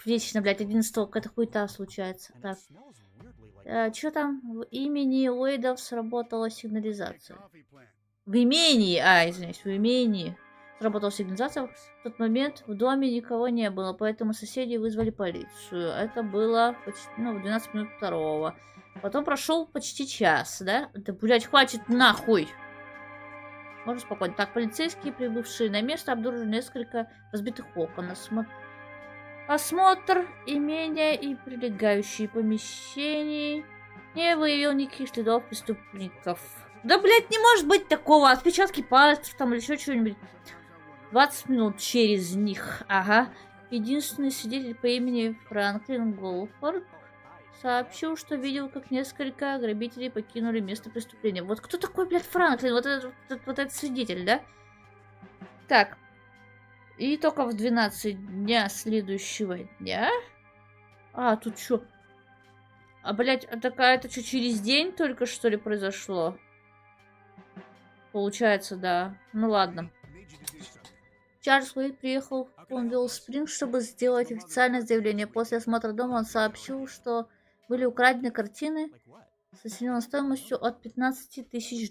Вечно, блядь, 11-го какая-то хуета случается. Так. Что там? В имени Уэйдов сработала сигнализация. В имении, извиняюсь, в имении сработала сигнализация. В тот момент в доме никого не было, поэтому соседи вызвали полицию. Это было почти, в 12 минут второго. Потом прошел почти час, да? Да, блядь, хватит нахуй! Можно спокойно. Так, полицейские, прибывшие на место, обнаружили несколько разбитых окон. Осмотр имения и прилегающие помещений не выявил никаких следов преступников. Да, блядь, не может быть такого. Отпечатки пальцев там или еще что-нибудь. 20 минут через них. Ага. Единственный свидетель по имени Франклин Голфорд сообщил, что видел, как несколько грабителей покинули место преступления. Вот кто такой, блядь, Франклин? Вот этот свидетель, да? Так. И только в 12 дня следующего дня... тут что? Блядь, это что, через день только, что ли, произошло? Получается, да. Ну, ладно. Чарльз Уэйд приехал в Конвилл Спрингс, чтобы сделать официальное заявление. После осмотра дома он сообщил, что были украдены картины с оцененной стоимостью от $15 тысяч.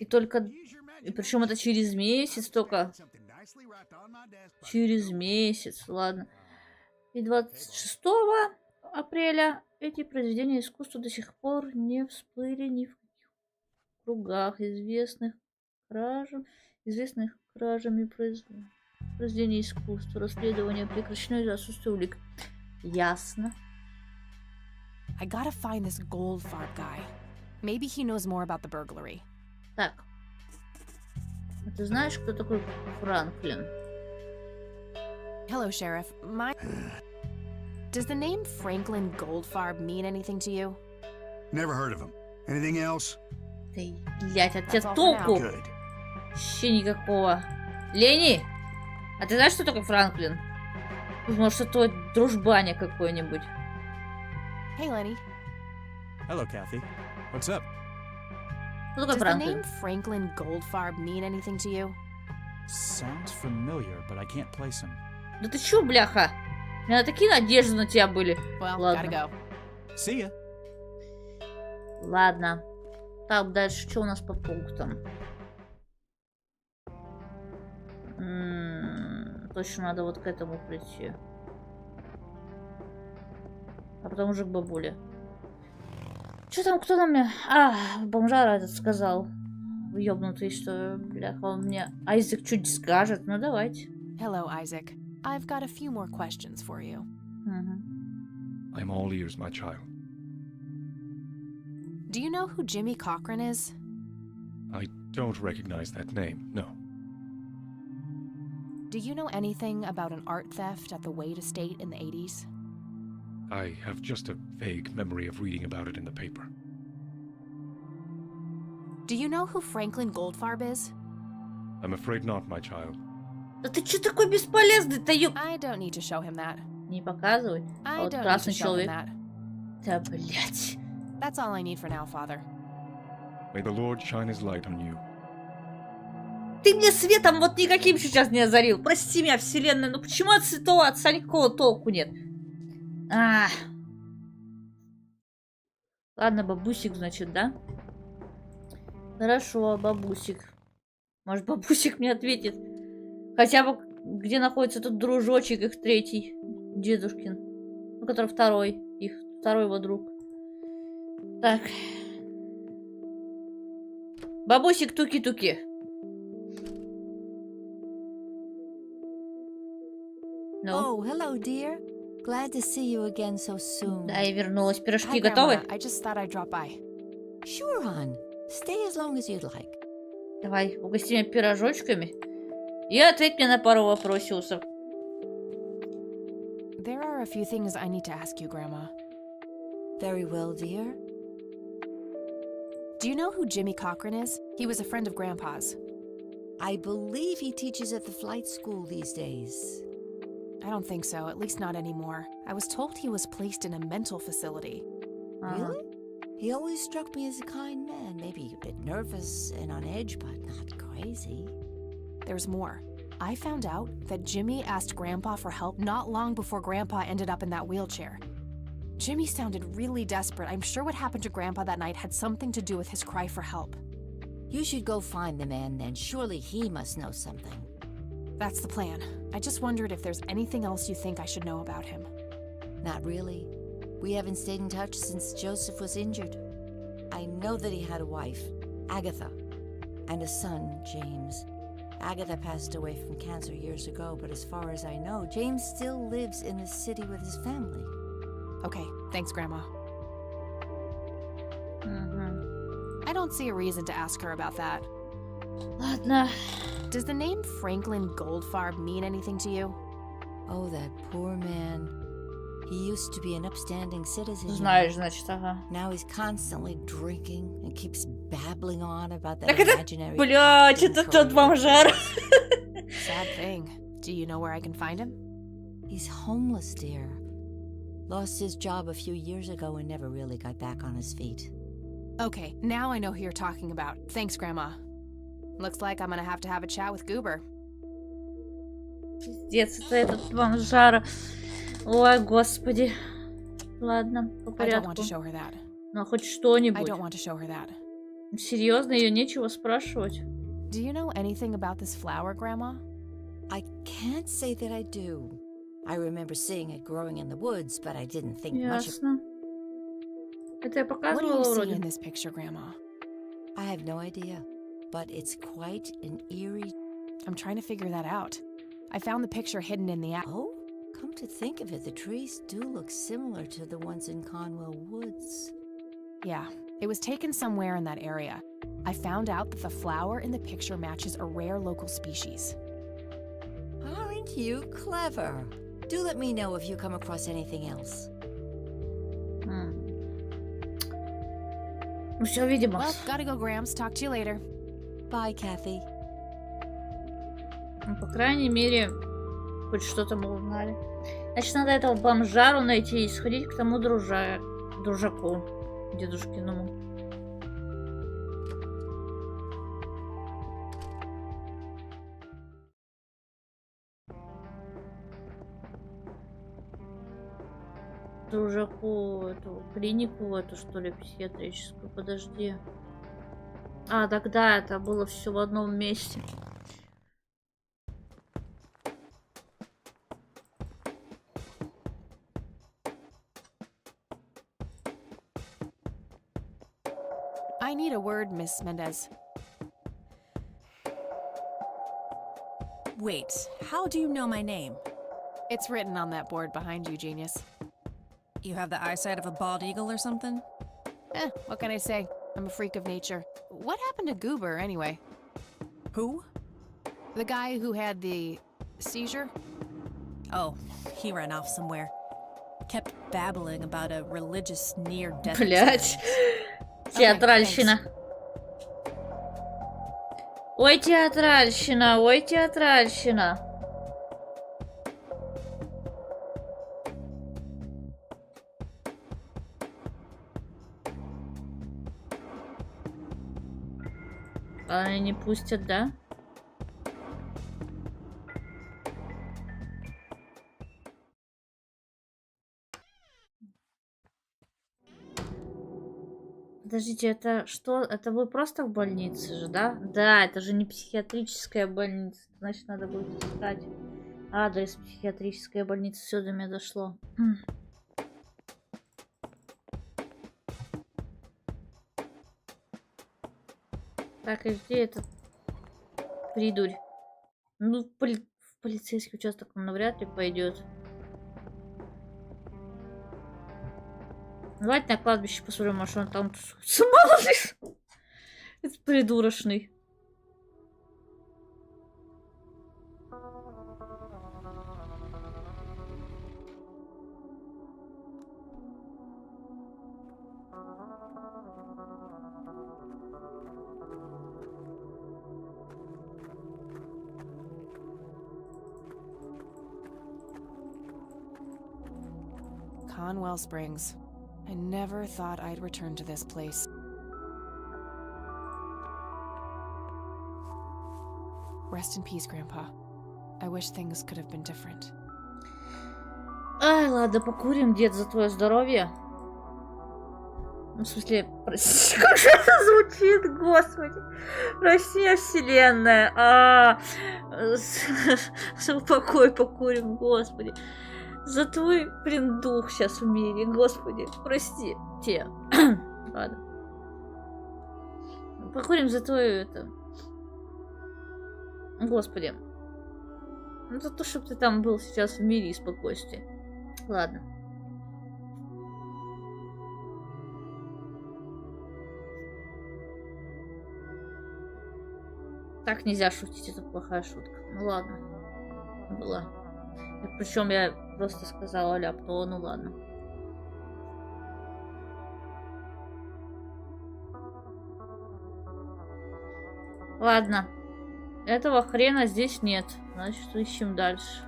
И только... И причем это через месяц только. Через месяц, ладно. И 26 апреля эти произведения искусства до сих пор не всплыли ни в каких кругах известных кражами произведений искусства. Расследование прекращено из-за отсутствия улик. Ясно. I gotta find this Goldfarb guy. Maybe he knows more about the burglary. Так. А ты знаешь, кто такой Франклин? Hello, Sheriff. Does the name Franklin Goldfarb mean anything to you? Never heard of him. Anything else? Ты, блядь, от тебя That's all for now. толку Good. вообще никакого. Лени! А ты знаешь, что такое Франклин? Может, это твой дружбаня какой-нибудь? Hey, Lenny. Hello, Kathy. What's up? Кто такой Does the name Франклин? Franklin Goldfarb mean anything to you? Sounds familiar, but I can't place him. Да ты чё, бляха? У меня такие надежды на тебя были. Well, Ладно. gotta go. See ya. Ладно. Так, дальше что у нас по пунктам? Точно надо вот к этому прийти. А потом уже к бабуле. Что там, кто там мне... бомжара этот сказал. Ёбнутый, что, бляха, он мне... Айзек чуть скажет. Ну, давайте. Hello, Isaac. I've got a few more questions for you. I'm all ears, my child. Do you know who Jimmy Cochran is? I don't recognize that name, no. Do you know anything about an art theft at the Wade estate in the 80s? I have just a vague memory of reading about it in the paper. Do you know who Franklin Goldfarb is? I'm afraid not, my child. Да ты чё такой бесполезный-то, ёб... I don't need to show him that. Не показывай. А I вот don't need to красный show him человек. that. Да, блядь. That's all I need for now, Father. May the Lord shine his light on you. Ты мне светом вот никаким сейчас не озарил. Прости меня, вселенная. Ну почему от святого отца никакого толку нет? Ладно, бабусик, значит, да? Хорошо, бабусик. Может, бабусик мне ответит. Хотя бы, где находится тот дружочек, их третий, дедушкин. Ну, который второй, их второй его друг. Так. Бабусик, туки-туки. Ну. Oh, hello, dear. Glad to see you again so soon. Да, я вернулась. Пирожки Hi, готовы? Grandma. I just thought I'd drop by. Sure, hon. Stay as long as you'd like. Давай, угости меня пирожочками. И ответь мне на пару вопросов. There are a few things I need to ask you, Grandma. Very well, dear. Do you know who Jimmy Cochran is? He was a friend of Grandpa's. I believe he teaches at the flight school these days. I don't think so, at least not anymore. I was told he was placed in a mental facility. Really? He always struck me as a kind man. Maybe a bit nervous and on edge, but not crazy. There's more. I found out that Jimmy asked Grandpa for help not long before Grandpa ended up in that wheelchair. Jimmy sounded really desperate. I'm sure what happened to Grandpa that night had something to do with his cry for help. You should go find the man then. Surely he must know something. That's the plan. I just wondered if there's anything else you think I should know about him. Not really. We haven't stayed in touch since Joseph was injured. I know that he had a wife, Agatha, and a son, James. Agatha passed away from cancer years ago, but as far as I know, James still lives in the city with his family. Okay, thanks, Grandma. I don't see a reason to ask her about that. Ладно. Does the name Franklin Goldfarb mean anything to you? Oh, that poor man. He used to be an upstanding citizen. Знаешь, значит, ага. Now he's constantly drinking and keeps babbling on about that Так это, imaginary... блядь, это тот бомжар. Sad thing. Do you know where I can find him? He's homeless, dear. Lost his job a few years ago and never really got back on his feet. Okay, now I know who you're talking about. Thanks, Grandma. Looks like I'm gonna have to have a chat with Goober. Пиздец, это этот бомжара. Ой, господи. Ладно, по I don't want порядку. to show her that. Ну, хоть I что-нибудь. don't want to show her that. Серьезно, ее нечего спрашивать. Do you know anything about this flower, Grandma? I can't say that I do. I remember seeing it growing in the woods, but I didn't think much of it. Ясно. Это я What do показывала you see вроде. in this picture, Grandma? I have no idea, but it's quite an eerie... I'm trying to figure that out. I found the picture hidden in the app. Oh, Come to think of it, the trees do look similar to the ones in Conwell Woods. Yeah, it was taken somewhere in that area. I found out that the flower in the picture matches a rare local species. Aren't you clever? Do let me know if you come across anything else. Ну все, видимо. Well, gotta go, Grams. Talk to you later. Bye, Kathy. Ну, по крайней мере, хоть что-то мы узнали. Значит, надо этого бомжару найти и сходить к тому дружаку дедушкиному. Дружаку, эту клинику, эту что ли, психиатрическую. Подожди. А, тогда это было все в одном месте. I need a word, Miss Mendez. Wait, how do you know my name? It's written on that board behind you, genius. You have the eyesight of a bald eagle or something? What can I say? I'm a freak of nature. What happened to Goober, anyway? Who? The guy who had the seizure? Oh, he ran off somewhere. Kept babbling about a religious near-death Блять. experience. Театральщина. Ой, театральщина, ой, театральщина. Они не пустят, да? Подождите, это что? Это вы просто в больнице же, да? Да, это же не психиатрическая больница. Значит, надо будет искать адрес психиатрической больницы. Все до меня дошло. Так, и где этот придурь? Ну, в полицейский участок он навряд ли пойдет. Давайте на кладбище посмотрим, может он там тусуется. Мало ли. Это придурочный. Conwell Springs. I never thought I'd return to this place. Rest in peace, Grandpa. I wish things could have been different. Ай, ладно, покурим, дед, за твое здоровье. Ну, в смысле, прости, как же это звучит, господи. Россия вселенная. Упокой, покурим, господи. За твой, блин, дух сейчас в мире, господи, прости те. Ладно. Покурим за твою, это... Господи. Ну, за то, чтобы ты там был сейчас в мире и спокойствии. Ладно. Так нельзя шутить, это плохая шутка. Ну ладно. Была. Причем я просто сказала ляпнула, ну ладно. Ладно. Этого хрена здесь нет. Значит, ищем дальше.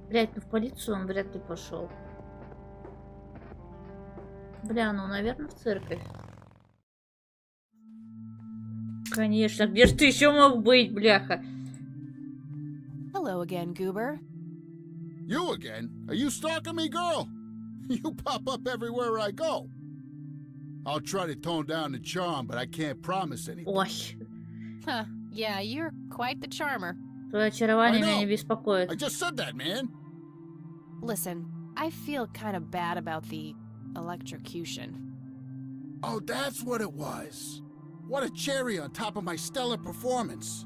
Блять, ну в полицию он вряд ли пошел. Бля, ну, наверное, в церковь. Конечно, где ж ты еще мог быть, бляха? Hello again, Goober. You again? Are you stalking me, girl? You pop up everywhere I go. I'll try to tone down the charm, but I can't promise anything. Ой. Huh, yeah, you're quite the charmer. Твое очарование I меня know. не беспокоит. I just said that, man. Listen, I feel kind of bad about the electrocution. Oh, that's what it was. What a cherry on top of my stellar performance.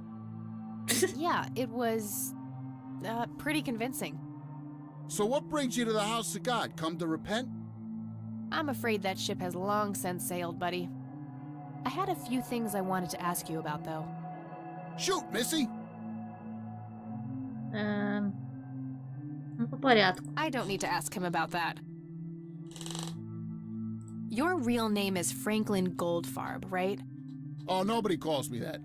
Yeah, it was pretty convincing. So what brings you to the house of God? Come to repent? I'm afraid that ship has long since sailed, buddy. I had a few things I wanted to ask you about, though. Shoot, Missy. Ну, по порядку. I don't need to ask him about that. Your real name is Franklin Goldfarb, right? Oh, nobody calls me that.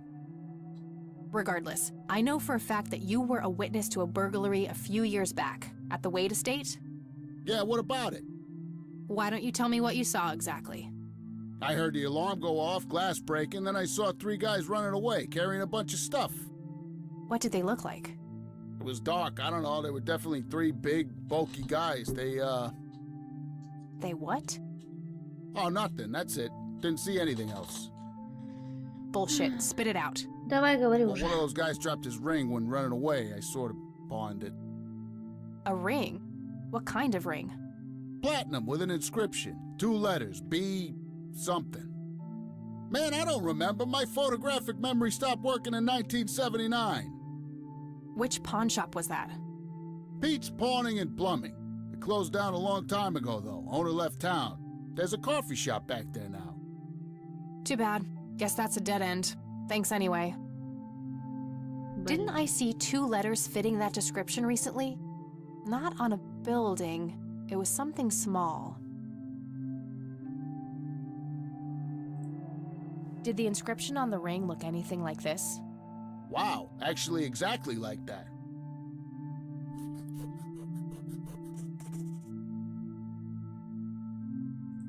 Regardless, I know for a fact that you were a witness to a burglary a few years back at the Wade estate. Yeah, what about it? Why don't you tell me what you saw exactly? I heard the alarm go off, glass breaking, then I saw 3 guys running away, carrying a bunch of stuff. What did they look like? It was dark, I don't know, they were definitely 3 big, bulky guys. They what? Oh, nothing, that's it. Didn't see anything else. Bullshit, spit it out. Давай, говори Well, уже. one of those guys dropped his ring when running away. I sort of pawned it. A ring? What kind of ring? Platinum with an inscription. 2 letters, B something. Man, I don't remember. My photographic memory stopped working in 1979. Which pawn shop was that? Pete's Pawning and Plumbing. It closed down a long time ago, though. Owner left town. There's a coffee shop back there now. Too bad. Guess that's a dead end. Thanks anyway. Didn't I see 2 letters fitting that description recently? Not on a building. It was something small. Did the inscription on the ring look anything like this? Wow, actually exactly like that.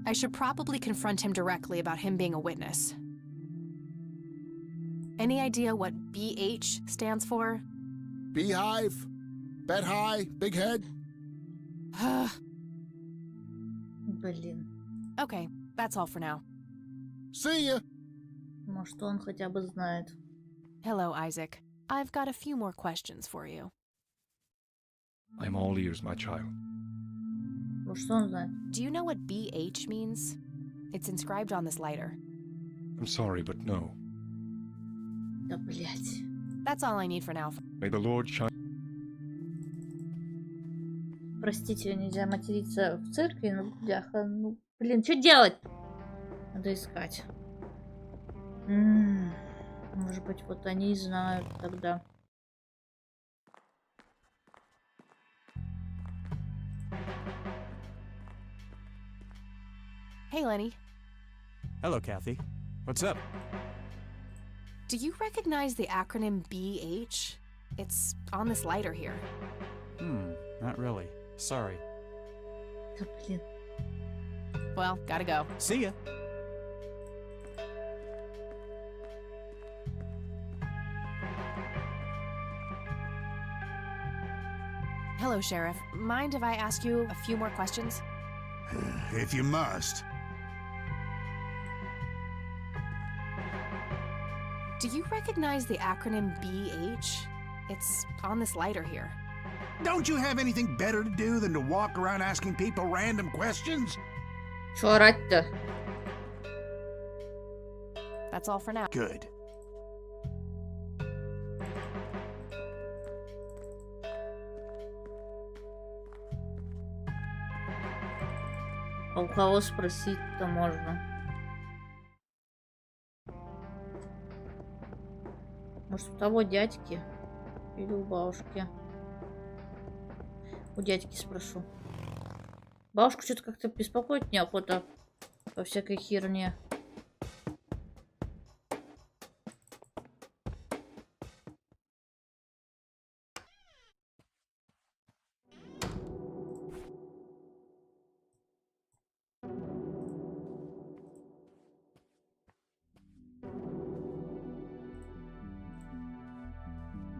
I should probably confront him directly about him being a witness. Any idea what BH stands for? Beehive? Bet high? Big head? Блин. Okay, that's all for now. See ya! Может, он хотя бы знает. Hello, Isaac. I've got a few more questions for you. I'm all ears, my child. Может, он знает. Do you know what BH means? It's inscribed on this lighter. I'm sorry, but no. Да, блядь. That's all I need for now. May the Lord shine. Простите, нельзя материться в церкви, ну, бляха, ну, блин, что делать? Надо искать. Может быть, вот они и знают тогда. Hey, Lenny. Hello, Kathy. What's up? Do you recognize the acronym BH? It's on this lighter here. Not really. Sorry. Да, блин. Well, gotta go. See ya. Hello, Sheriff. Mind if I ask you a few more questions? If you must. Do you recognize the acronym BH? It's on this lighter here. Don't you have anything better to do than to walk around asking people random questions? Что орать-то? That's all for now. Good. А у кого спросить-то можно? Может, у того дядьки? Или у бабушки? У дядьки спрошу. Бабушку что-то как-то беспокоить неохота по всякой херне.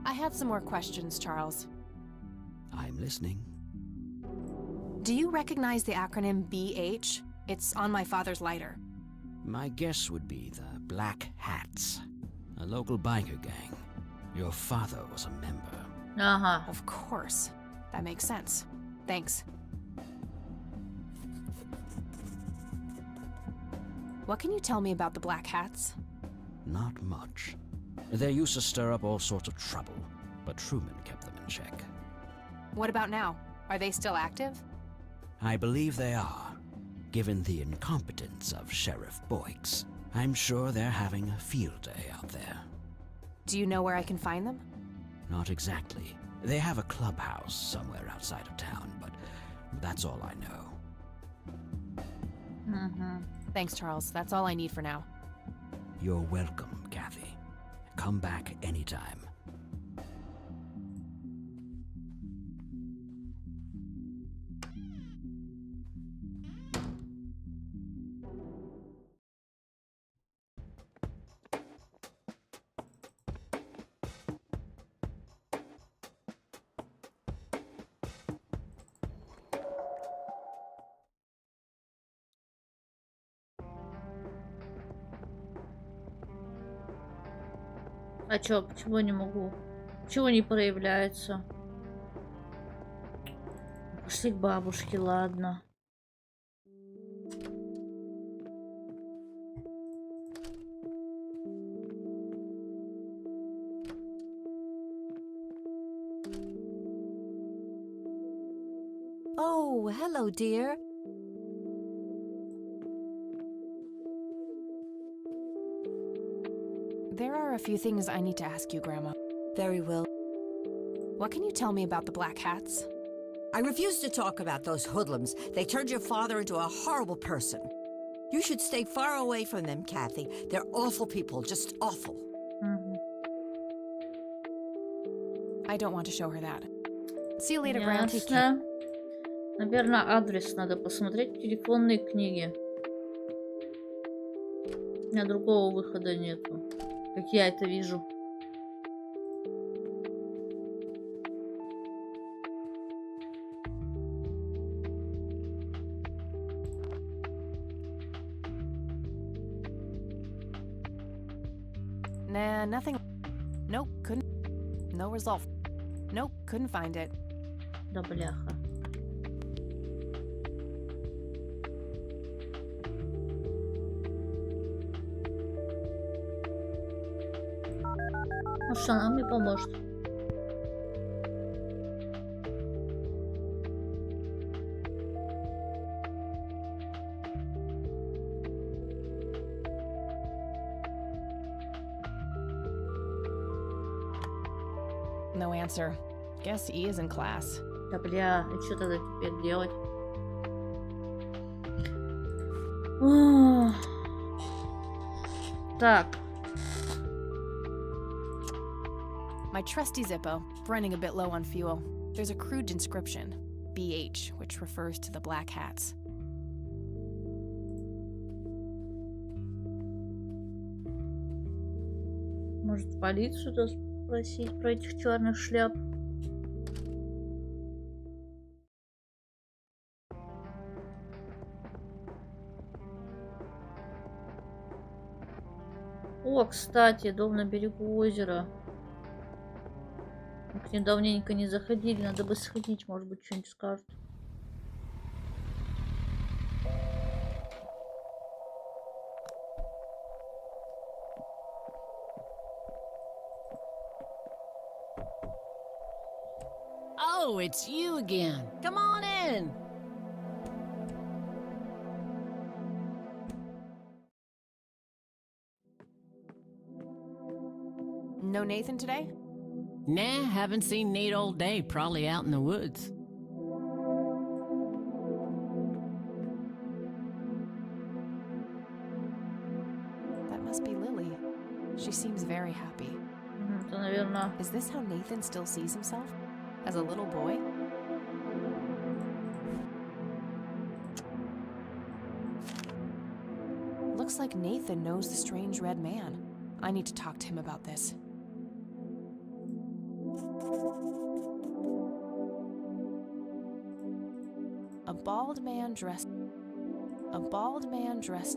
I had some more questions, Charles. I'm listening. Do you recognize the acronym BH? It's on my father's lighter. My guess would be the Black Hats. A local biker gang. Your father was a member. Ага. Of course. That makes sense. Thanks. What can you tell me about the Black Hats? Not much. They used to stir up all sorts of trouble, but Truman kept them in check. What about now? Are they still active? I believe they are. Given the incompetence of Sheriff Boyks, I'm sure they're having a field day out there. Do you know where I can find them? Not exactly. They have a clubhouse somewhere outside of town, but that's all I know. Угу. Thanks, Charles. That's all I need for now. You're welcome, Kathy. Come back anytime. А чё, почему не могу? Чего не проявляется? Пошли к бабушке, ладно. Oh, hello, dear. There are a few things I need to ask you, Grandma. Very well. What can you tell me about the Black Hats? I refuse to talk about those hoodlums. They turned your father into a horrible person. You should stay far away from them, Kathy. They're awful people, just awful. Угу. I don't want to show her that. See you later, Grandma. Take care. Ясно. Наверное, адрес надо посмотреть в телефонной книге. У меня другого выхода нету, как я это вижу. Nah, nothing. Nope, couldn't. No result. Nope, couldn't find it. Да бляха. Может, она мне поможет. No answer. Guess E is in class. Да бля, и что тогда теперь делать? Ох. Так. My trusty Zippo, running a bit low on fuel. There's a crude inscription, BH, which refers to the Black Hats. Может, полицию-то спросить про этих черных шляп? О, кстати, дом на берегу озера. Мы к ним давненько не заходили, надо бы сходить, может быть, что-нибудь скажут. Oh, it's you again. Come on in. No Nathan today? Nah, haven't seen Nate all day. Probably out in the woods. That must be Lily. She seems very happy. Это, наверное... Is this how Nathan still sees himself? As a little boy? Looks like Nathan knows the strange red man. I need to talk to him about this. A bald man dressed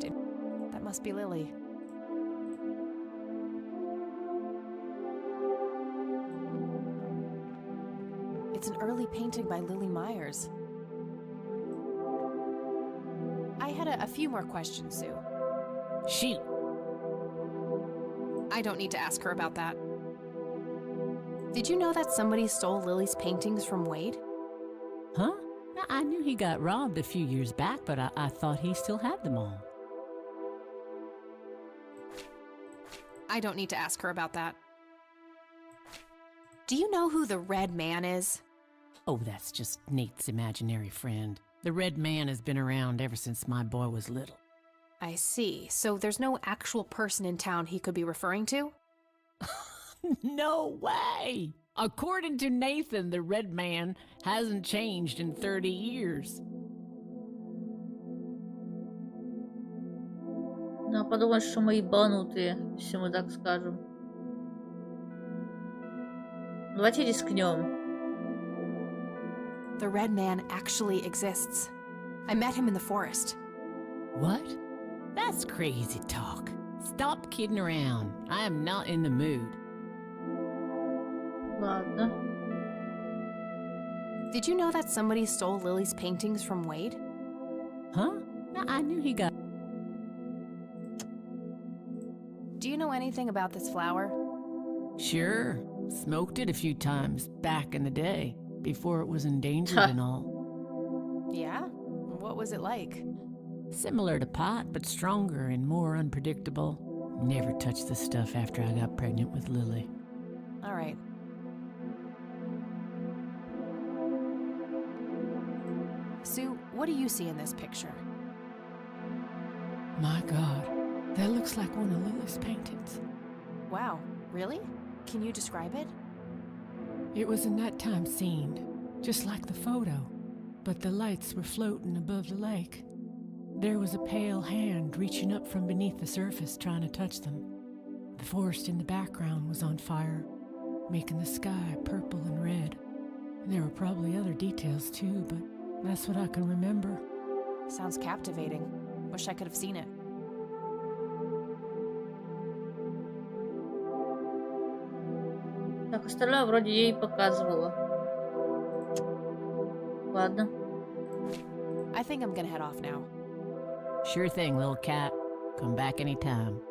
in... That must be Lily. It's an early painting by Lily Myers. I had a few more questions, Sue. Shoot. I don't need to ask her about that. Did you know that somebody stole Lily's paintings from Wade? Huh? I knew he got robbed a few years back, but I thought he still had them all. I don't need to ask her about that. Do you know who the Red Man is? Oh, that's just Nate's imaginary friend. The Red Man has been around ever since my boy was little. I see. So there's no actual person in town he could be referring to? No way! According to Nathan, the Red Man hasn't changed in 30 years. Ну, подумаешь, что мы ебанутые, если мы так скажем. Давайте рискнем. The Red Man actually exists. I met him in the forest. What? That's crazy talk. Stop kidding around. I am not in the mood. Ладно. Did you know that somebody stole Lily's paintings from Wade? Huh? I knew he got... Do you know anything about this flower? Sure. Smoked it a few times back in the day, before it was endangered and all. Yeah? What was it like? Similar to pot, but stronger and more unpredictable. Never touched the stuff after I got pregnant with Lily. All right. Sue, what do you see in this picture? My God, that looks like one of Lily's paintings. Wow, really? Can you describe it? It was a nighttime scene, just like the photo, but the lights were floating above the lake. There was a pale hand reaching up from beneath the surface trying to touch them. The forest in the background was on fire, making the sky purple and red. And there were probably other details too, but that's what I can remember. Sounds captivating. Wish I could have seen it. Так, остальное вроде ей показывала. Ладно. I think I'm gonna head off now. Sure thing, little cat. Come back anytime.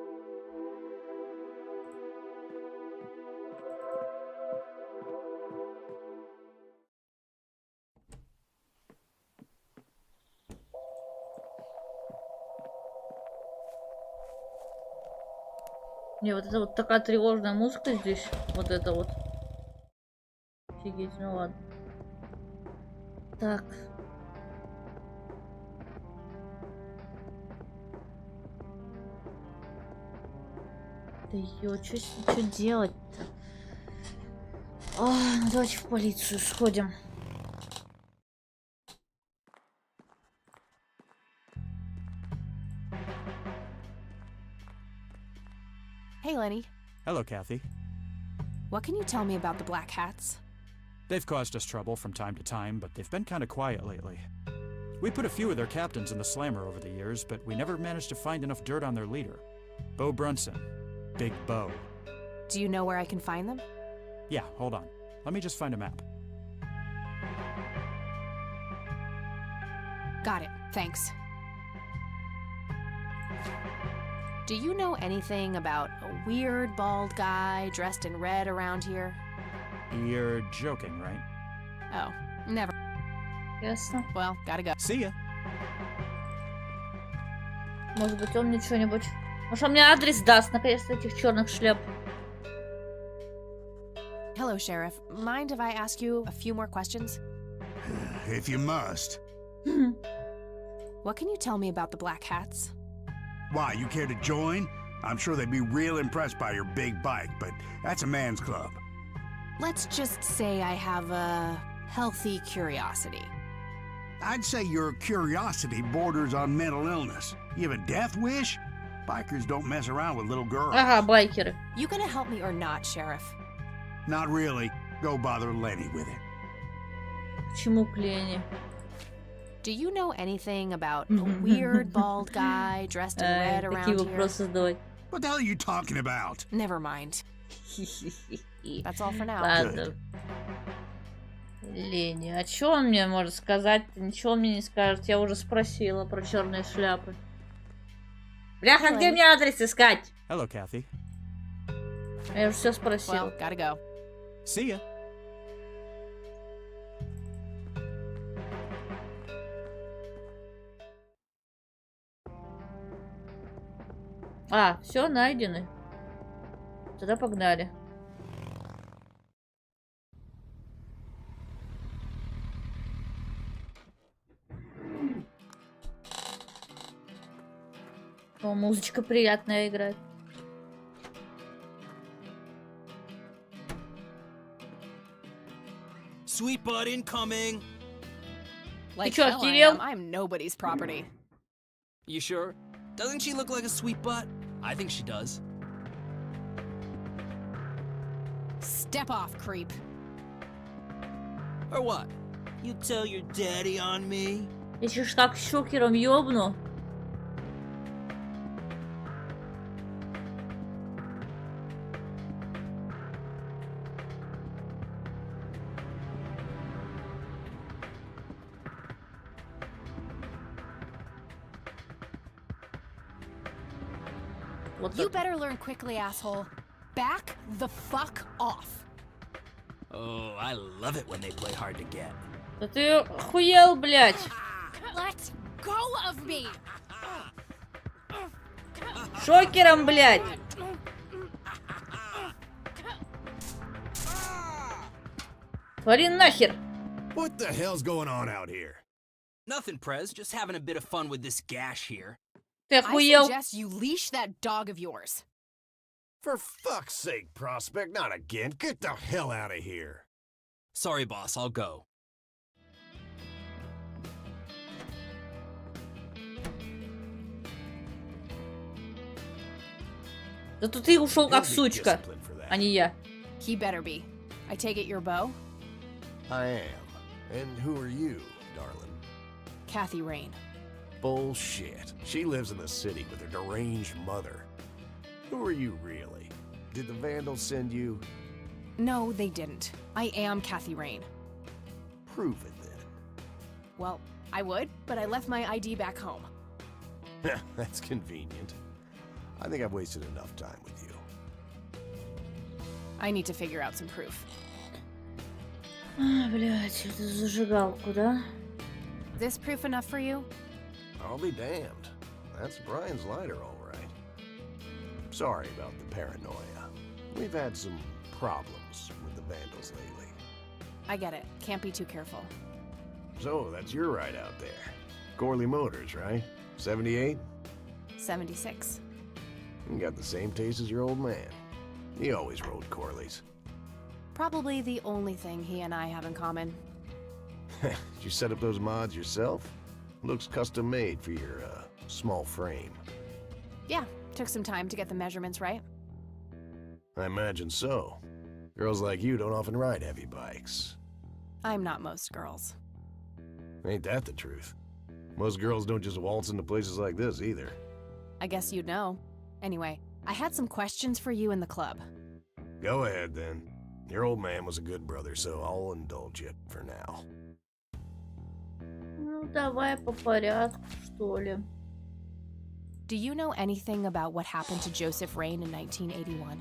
Не, вот это вот такая тревожная музыка здесь. Вот это вот. Офигеть, ну ладно. Так. Да ё, что делать-то? Ну давайте в полицию сходим. Hey, Lenny. Hello, Kathy. What can you tell me about the Black Hats? They've caused us trouble from time to time, but they've been kind of quiet lately. We put a few of their captains in the slammer over the years, but we never managed to find enough dirt on their leader. Bo Brunson. Big Bo. Do you know where I can find them? Yeah, hold on. Let me just find a map. Got it. Thanks. Do you know anything about a weird bald guy dressed in red around here? You're joking, right? Oh, never. Ясно. Well, gotta go. See ya. Может быть, он мне что-нибудь... Может, он мне адрес даст, наконец-то, этих черных шляп. Hello, Sheriff. Mind if I ask you a few more questions? If you must. What can you tell me about the Black Hats? Why, you care to join? I'm sure they'd be real impressed by your big bike, but that's a man's club. Let's just say I have a healthy curiosity. I'd say your curiosity borders on mental illness. You have a death wish? Bikers don't mess around with little girls. Ага, байкеры. You gonna help me or not, Sheriff? Not really. Go bother Lenny with it. Почему к Лене? Do you know anything about a weird bald guy dressed in red around Такие here? вопросы задавай. What the hell are you talking about? Never mind. That's all for now. Ладно. Лени, а что он мне может сказать? Ничего он мне не скажет. Я уже спросила про черные шляпы. Бляха, где мне адрес искать? Hello, Kathy. Я уже все спросила. Well, gotta go. See ya. А, все, найдены. Тогда погнали. О, музычка приятная играет. Sweet butt incoming. Like чё, hell I охерел? am. I'm nobody's property. You sure? Doesn't she look like a sweet butt? I think she does. Step off, creep. Or what? You tell your daddy on me? Я чё ж так щокером ёбну? Вот You так. better learn quickly, asshole. Back the fuck off. Oh, I love it when they play hard to get. Да ты охуел, блядь. Let go of me. Шокером, блядь. Твори нахер. What the hell's going on out here? Nothing, Prez. Just having a bit of fun with this gash here. Ты I охуел. suggest you leash that dog of yours. For fuck's sake, Prospect, not again. Get the hell out of here. Sorry, boss. I'll go. Зато ты ушел как You'll be сучка, disciplined for that. а не я. He better be. I take it your beau? I am. And who are you, darling? Kathy Rain. Bullshit. She lives in the city with her deranged mother. Who are you, really? Did the Vandals send you? No, they didn't. I am Kathy Rain. Prove it, then. Well, I would, but I left my ID back home. That's convenient. I think I've wasted enough time with you. I need to figure out some proof. А, блядь, это зажигалку, да? This proof enough for you? I'll be damned. That's Brian's lighter, all right. Sorry about the paranoia. We've had some problems with the Vandals lately. I get it. Can't be too careful. So, that's your ride out there. Corley Motors, right? 78? 76. You got the same taste as your old man. He always rode Corleys. Probably the only thing he and I have in common. Did you set up those mods yourself? Looks custom made for your, small frame. Yeah, took some time to get the measurements right. I imagine so. Girls like you don't often ride heavy bikes. I'm not most girls. Ain't that the truth? Most girls don't just waltz into places like this either. I guess you'd know. Anyway, I had some questions for you in the club. Go ahead, then. Your old man was a good brother, so I'll indulge you for now. Ну, давай по порядку, что ли. Do you know anything about what happened to Joseph Rain in 1981?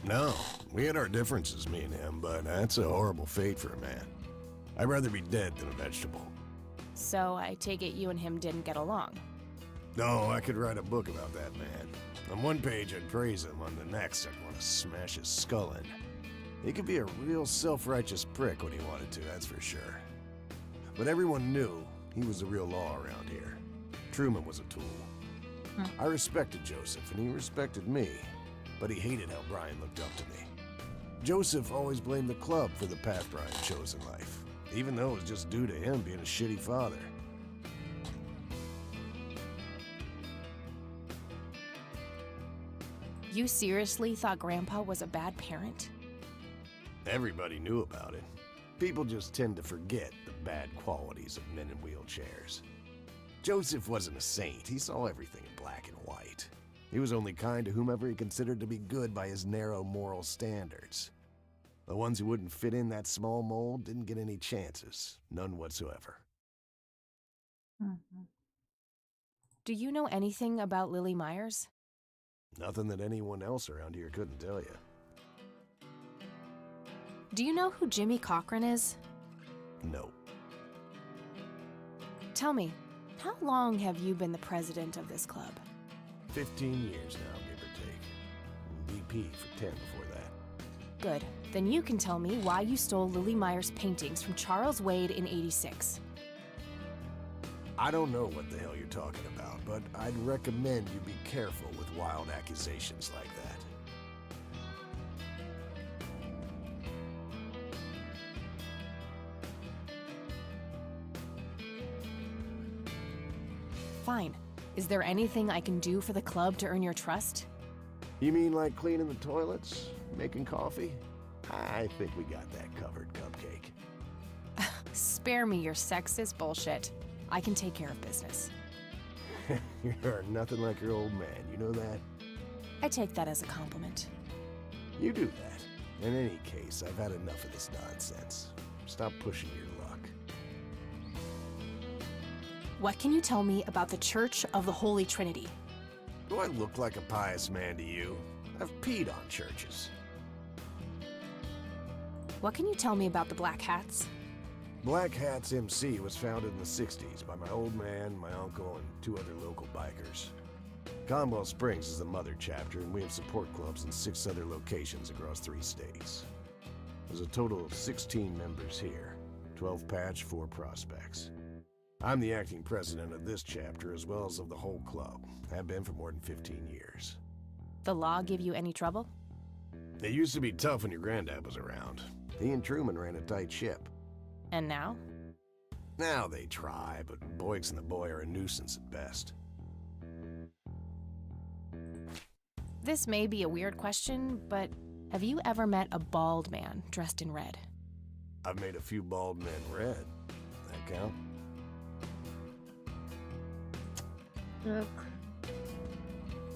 No, we had our differences, me and him, but that's a horrible fate for a man. I'd rather be dead than a vegetable. So I take it you and him didn't get along. No, I could write a book about that man. On one page I'd praise him, on the next I'd want to smash his skull in. He could be a real self-righteous prick when he wanted to, that's for sure. But everyone knew he was the real law around here. Truman was a tool. I respected Joseph, and he respected me, but he hated how Brian looked up to me. Joseph always blamed the club for the path Brian chose in life, even though it was just due to him being a shitty father. You seriously thought Grandpa was a bad parent? Everybody knew about it. People just tend to forget the bad qualities of men in wheelchairs. Joseph wasn't a saint. He saw everything in black and white. He was only kind to whomever he considered to be good by his narrow moral standards. The ones who wouldn't fit in that small mold didn't get any chances. None whatsoever. Do you know anything about Lily Myers? Nothing that anyone else around here couldn't tell you. Do you know who Jimmy Cochran is? No. Tell me, how long have you been the president of this club? 15 years now, give or take. VP for 10 before that. Good. Then you can tell me why you stole Lily Myers' paintings from Charles Wade in '86. I don't know what the hell you're talking about, but I'd recommend you be careful with wild accusations like that. Fine. Is there anything I can do for the club to earn your trust? You mean like cleaning the toilets? Making coffee? I think we got that covered, Cupcake. Spare me your sexist bullshit. I can take care of business. You're nothing like your old man, you know that? I take that as a compliment. You do that. In any case, I've had enough of this nonsense. Stop pushing your luck. What can you tell me about the Church of the Holy Trinity? Do I look like a pious man to you? I've peed on churches. What can you tell me about the Black Hats? Black Hats MC was founded in the 60s by my old man, my uncle, and 2 other local bikers. Conwell Springs is the mother chapter, and we have support clubs in 6 other locations across 3 states. There's a total of 16 members here, 12 patch, 4 prospects. I'm the acting president of this chapter as well as of the whole club. Have been for more than 15 years. The law give you any trouble? It used to be tough when your granddad was around. He and Truman ran a tight ship. And now? Now they try, but Boyks and the boy are a nuisance at best. This may be a weird question, but have you ever met a bald man dressed in red? I've made a few bald men red. That count? Look.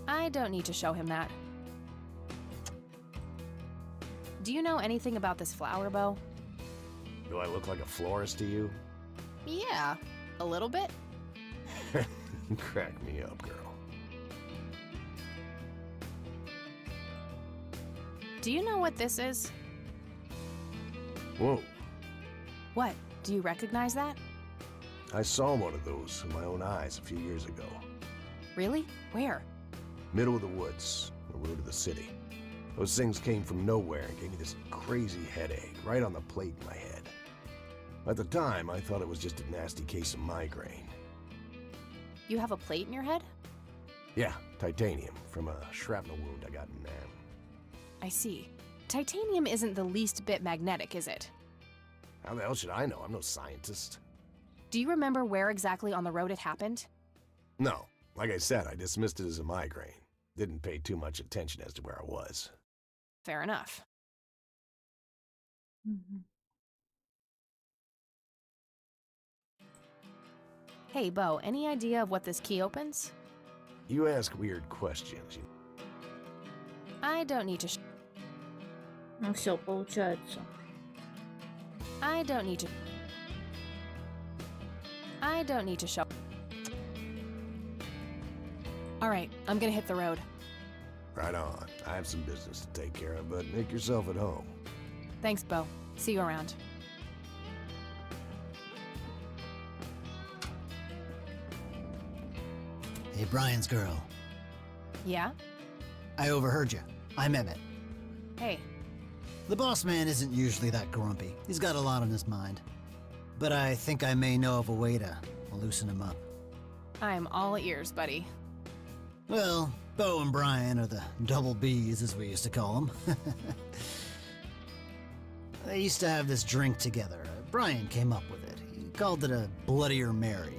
I don't need to show him that. Do you know anything about this flower bow? Do I look like a florist to you? Yeah, a little bit. Crack me up, girl. Do you know what this is? Whoa. What? Do you recognize that? I saw one of those with my own eyes a few years ago. Really? Where? Middle of the woods, on the road to the city. Those things came from nowhere and gave me this crazy headache right on the plate in my head. At the time, I thought it was just a nasty case of migraine. You have a plate in your head? Yeah, titanium from a shrapnel wound I got in there. I see. Titanium isn't the least bit magnetic, is it? How the hell should I know? I'm no scientist. Do you remember where exactly on the road it happened? No. Like I said, I dismissed it as a migraine. Didn't pay too much attention as to where I was. Fair enough. Hey, Bo, any idea of what this key opens? You ask weird questions. I don't need to Ну все, получается. I don't need to show. All right, I'm gonna hit the road. Right on. I have some business to take care of, but make yourself at home. Thanks, Bo. See you around. Hey, Brian's girl. Yeah? I overheard you. I'm Emmett. Hey. The boss man isn't usually that grumpy. He's got a lot on his mind. But I think I may know of a way to loosen him up. I'm all ears, buddy. Well, Bo and Brian are the double Bs, as we used to call them. They used to have this drink together. Brian came up with it. He called it a Bloodier Mary.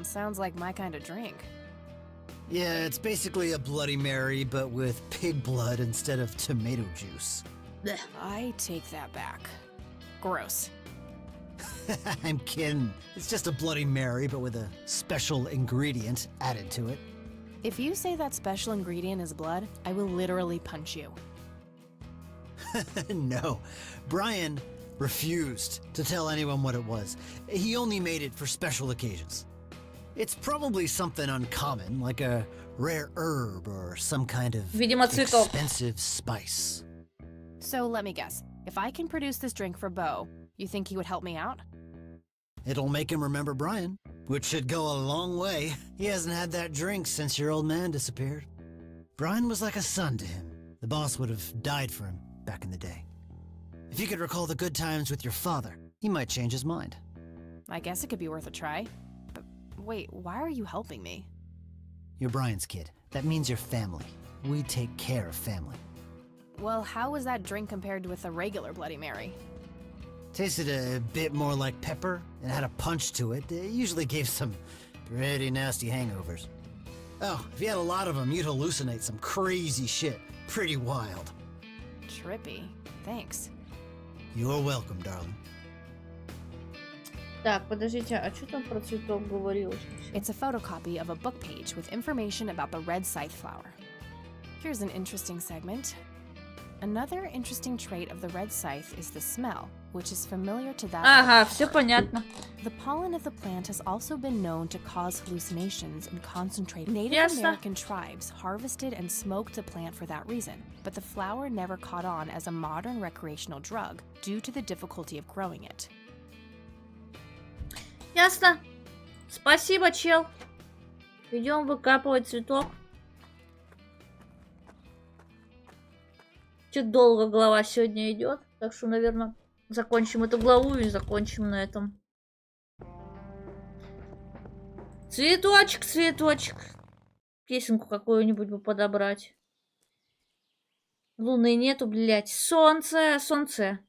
Sounds like my kind of drink. Yeah, it's basically a Bloody Mary, but with pig blood instead of tomato juice. I take that back. Gross. I'm kidding. It's just a Bloody Mary, but with a special ingredient added to it. If you say that special ingredient is blood, I will literally punch you. No. Brian refused to tell anyone what it was. He only made it for special occasions. It's probably something uncommon, like a rare herb or some kind of Видимо, цветок. expensive spice. So let me guess. If I can produce this drink for Bo, you think he would help me out? It'll make him remember Brian, which should go a long way. He hasn't had that drink since your old man disappeared. Brian was like a son to him. The boss would have died for him back in the day. If you could recall the good times with your father, he might change his mind. I guess it could be worth a try. But wait, why are you helping me? You're Brian's kid. That means you're family. We take care of family. Well, how was that drink compared with a regular Bloody Mary? Tasted a bit more like pepper and had a punch to it. It usually gave some pretty nasty hangovers. Oh, if you had a lot of them, you'd hallucinate some crazy shit. Pretty wild. Trippy. Thanks. You're welcome, darling. Так, подождите, а что там про цветок говорилось? It's a photocopy of a book page with information about the red scythe flower. Here's an interesting segment. Another interesting trait of the red scythe is the smell, which is familiar to that. Ага, все понятно. The pollen of the plant has also been known to cause hallucinations and concentrate. Native Ясно. American tribes harvested and smoked the plant for that reason, but the flower never caught on as a modern recreational drug due to the difficulty of growing it. Ясно. Спасибо, чел. Идем выкапывать цветок. Чуть долго глава сегодня идет, так что, наверное, закончим эту главу и закончим на этом. Цветочек, цветочек. Песенку какую-нибудь бы подобрать. Луны нету, блядь. Солнце, солнце.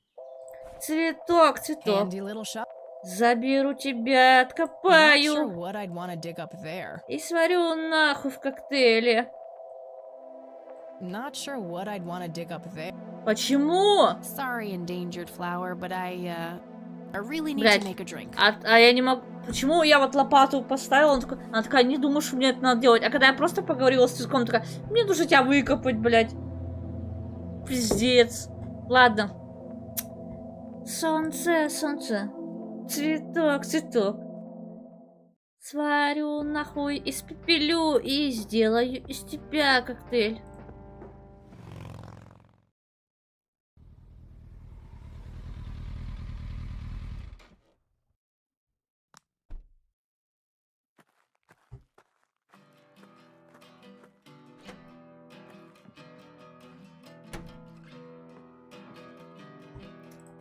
Цветок, цветок. Handy little shop. Заберу тебя, Not sure откопаю what I'd want to dig up there. и сварю нахуй в коктейле. Not sure what I'd want to dig up there. Почему? Sorry, endangered flower, but I really need Блядь, to make a drink. а я не могу... Почему я вот лопату поставила, она такая, не думаю, что мне это надо делать. А когда я просто поговорила с цветком, такая, мне нужно тебя выкопать, блядь. Пиздец. Ладно. Солнце, солнце. Цветок, цветок. Сварю нахуй, испепелю и сделаю из тебя коктейль.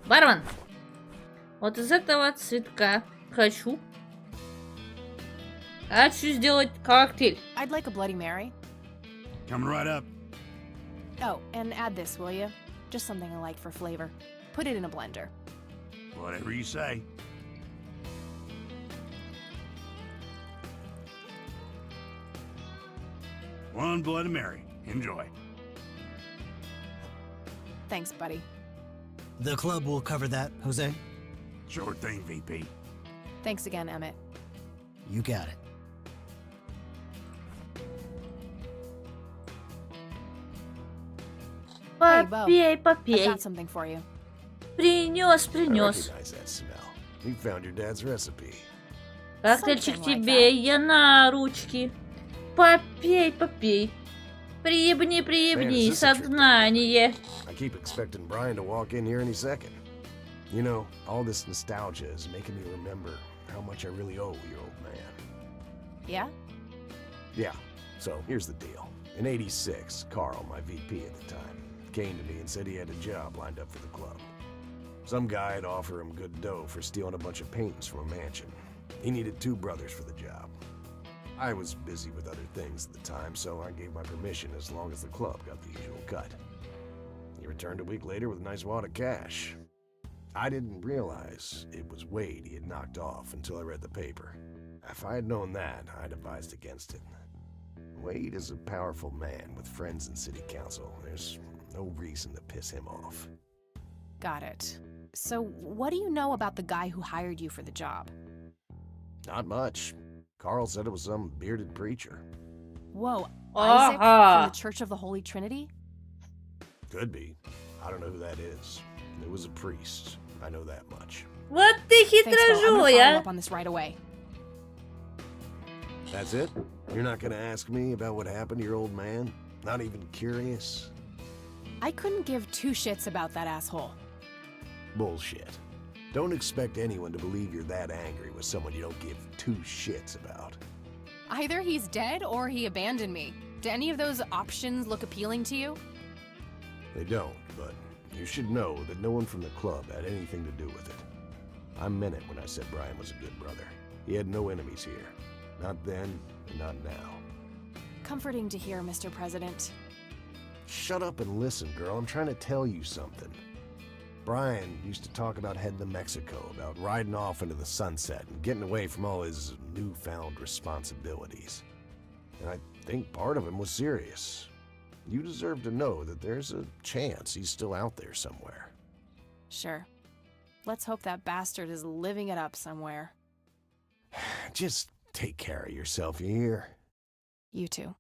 Бармен, вот из этого цветка хочу сделать коктейль. I'd like a Bloody Mary. Coming right up. Oh, and add this, will you? Just something I like for flavor. Put it in a blender. Whatever you say. One Bloody Mary. Enjoy. Thanks, buddy. The club will cover that, Jose. Sure thing, VP. Thanks again, Emmett. You got it. Hey, Bo. Попей, I've попей. got something for you. Принес, I принес. recognize that smell. We found your dad's recipe. Коктейльчик Something like тебе, я на ручки. Попей, попей. Приебни, приебни, Man, is this a trip? сознание. I keep expecting Brian to walk in here any second. You know, all this nostalgia is making me remember how much I really owe your old man. Yeah? Yeah, so here's the deal. In '86, Carl, my VP at the time, came to me and said he had a job lined up for the club. Some guy had offered him good dough for stealing a bunch of paintings from a mansion. He needed 2 brothers for the job. I was busy with other things at the time, so I gave my permission as long as the club got the usual cut. He returned a week later with a nice wad of cash. I didn't realize it was Wade he had knocked off until I read the paper. If I had known that, I'd advised against it. Wade is a powerful man with friends in city council. There's no reason to piss him off. Got it. So, what do you know about the guy who hired you for the job? Not much. Carl said it was some bearded preacher. Whoa, Isaac from the Church of the Holy Trinity? Could be. I don't know who that is. It was a priest. I know that much. Вот ты Thanks, Bo. I'm gonna follow хитрожуй, а! up on this right away. That's it? You're not gonna ask me about what happened to your old man? Not even curious? I couldn't give two shits about that asshole. Bullshit. Don't expect anyone to believe you're that angry with someone you don't give two shits about. Either he's dead or he abandoned me. Do any of those options look appealing to you? They don't, but you should know that no one from the club had anything to do with it. I meant it when I said Brian was a good brother. He had no enemies here. Not then, and not now. Comforting to hear, Mr. President. Shut up and listen, girl. I'm trying to tell you something. Brian used to talk about heading to Mexico, about riding off into the sunset and getting away from all his newfound responsibilities. And I think part of him was serious. You deserve to know that there's a chance he's still out there somewhere. Sure. Let's hope that bastard is living it up somewhere. Just take care of yourself, you hear? You too.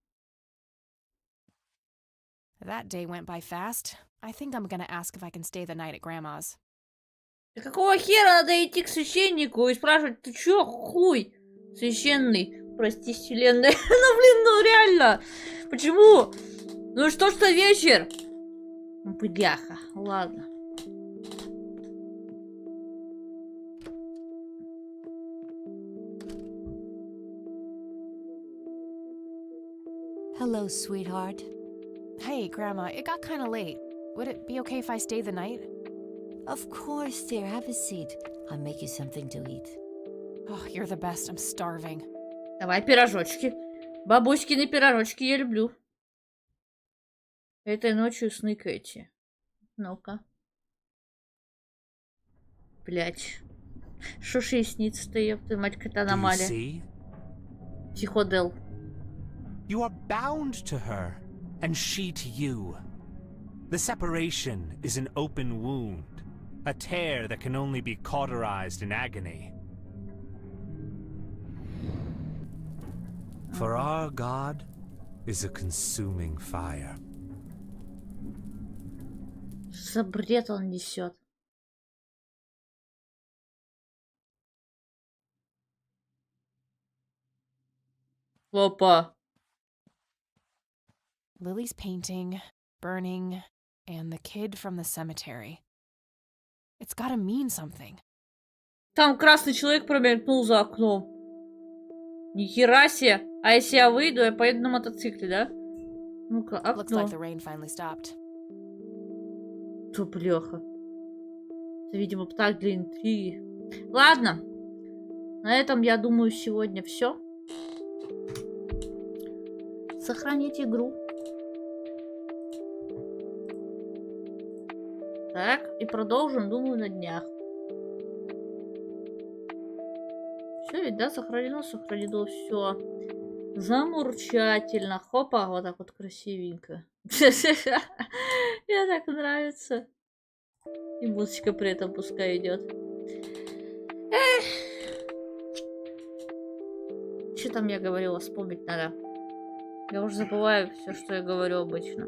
That day went by fast. I think I'm gonna ask if I can stay the night at Grandma's. Да какого хера надо идти к священнику и спрашивать, ты чё, хуй священный? Прости, вселенная. Ну, блин, ну реально. Почему? Ну что ж за вечер? Ну, бляха. Ладно. Hello, sweetheart. Hey, Grandma, it got kinda late. Would it be okay if I stay the night? Of course, dear. Have a seat. I'll make you something to eat. Oh, you're the best. I'm starving. Давай пирожочки. Бабуськины пирожочки я люблю. Этой ночью сныкаете. Ну-ка. Блять. Шо ж ей снится-то, ёпта мать, какая-то аномалия. Психодел. You are bound to her, and she to you. The separation is an open wound, a tear that can only be cauterized in agony. For our God is a consuming fire. За бред он несет. Опа. Lily's painting, burning, and the kid from the cemetery. It's gotta mean something. Там красный человек промелькнул за окном. Нихера себе. А если я выйду, я поеду на мотоцикле, да? Ну-ка, окно. Looks like the rain finally stopped. Что, бляха? Это, видимо, так для интриги. Ладно. На этом, я думаю, сегодня все. Сохранить игру. Так, и продолжим, думаю, на днях. Все, ведь, да, сохранено, все. Замурчательно. Хопа, вот так вот красивенько. Мне так нравится. И музычка при этом пускай идет. Что там я говорила, вспомнить надо. Я уже забываю все, что я говорю обычно.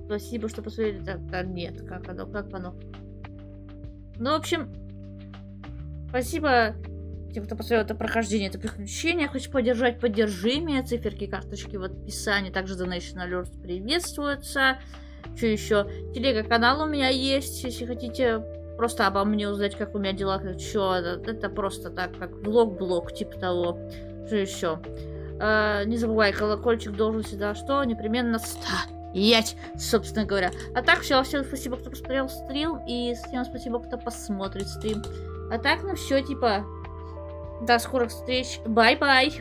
Спасибо, что посмотрели. Да, нет, как оно? Ну, в общем, спасибо тем, кто посмотрел это прохождение, это приключение. Хочешь поддержать, поддержи меня. Циферки, карточки в описании. Также Donation Alerts приветствуются. Что еще? Телега-канал у меня есть, если хотите просто обо мне узнать, как у меня дела. Что, это просто так, как влог, типа того. Что еще? Не забывай, колокольчик должен всегда что? Непременно стоять, собственно говоря. А так, всем спасибо, кто посмотрел стрим, и всем спасибо, кто посмотрит стрим. А так, ну все, типа, до скорых встреч. Бай-бай.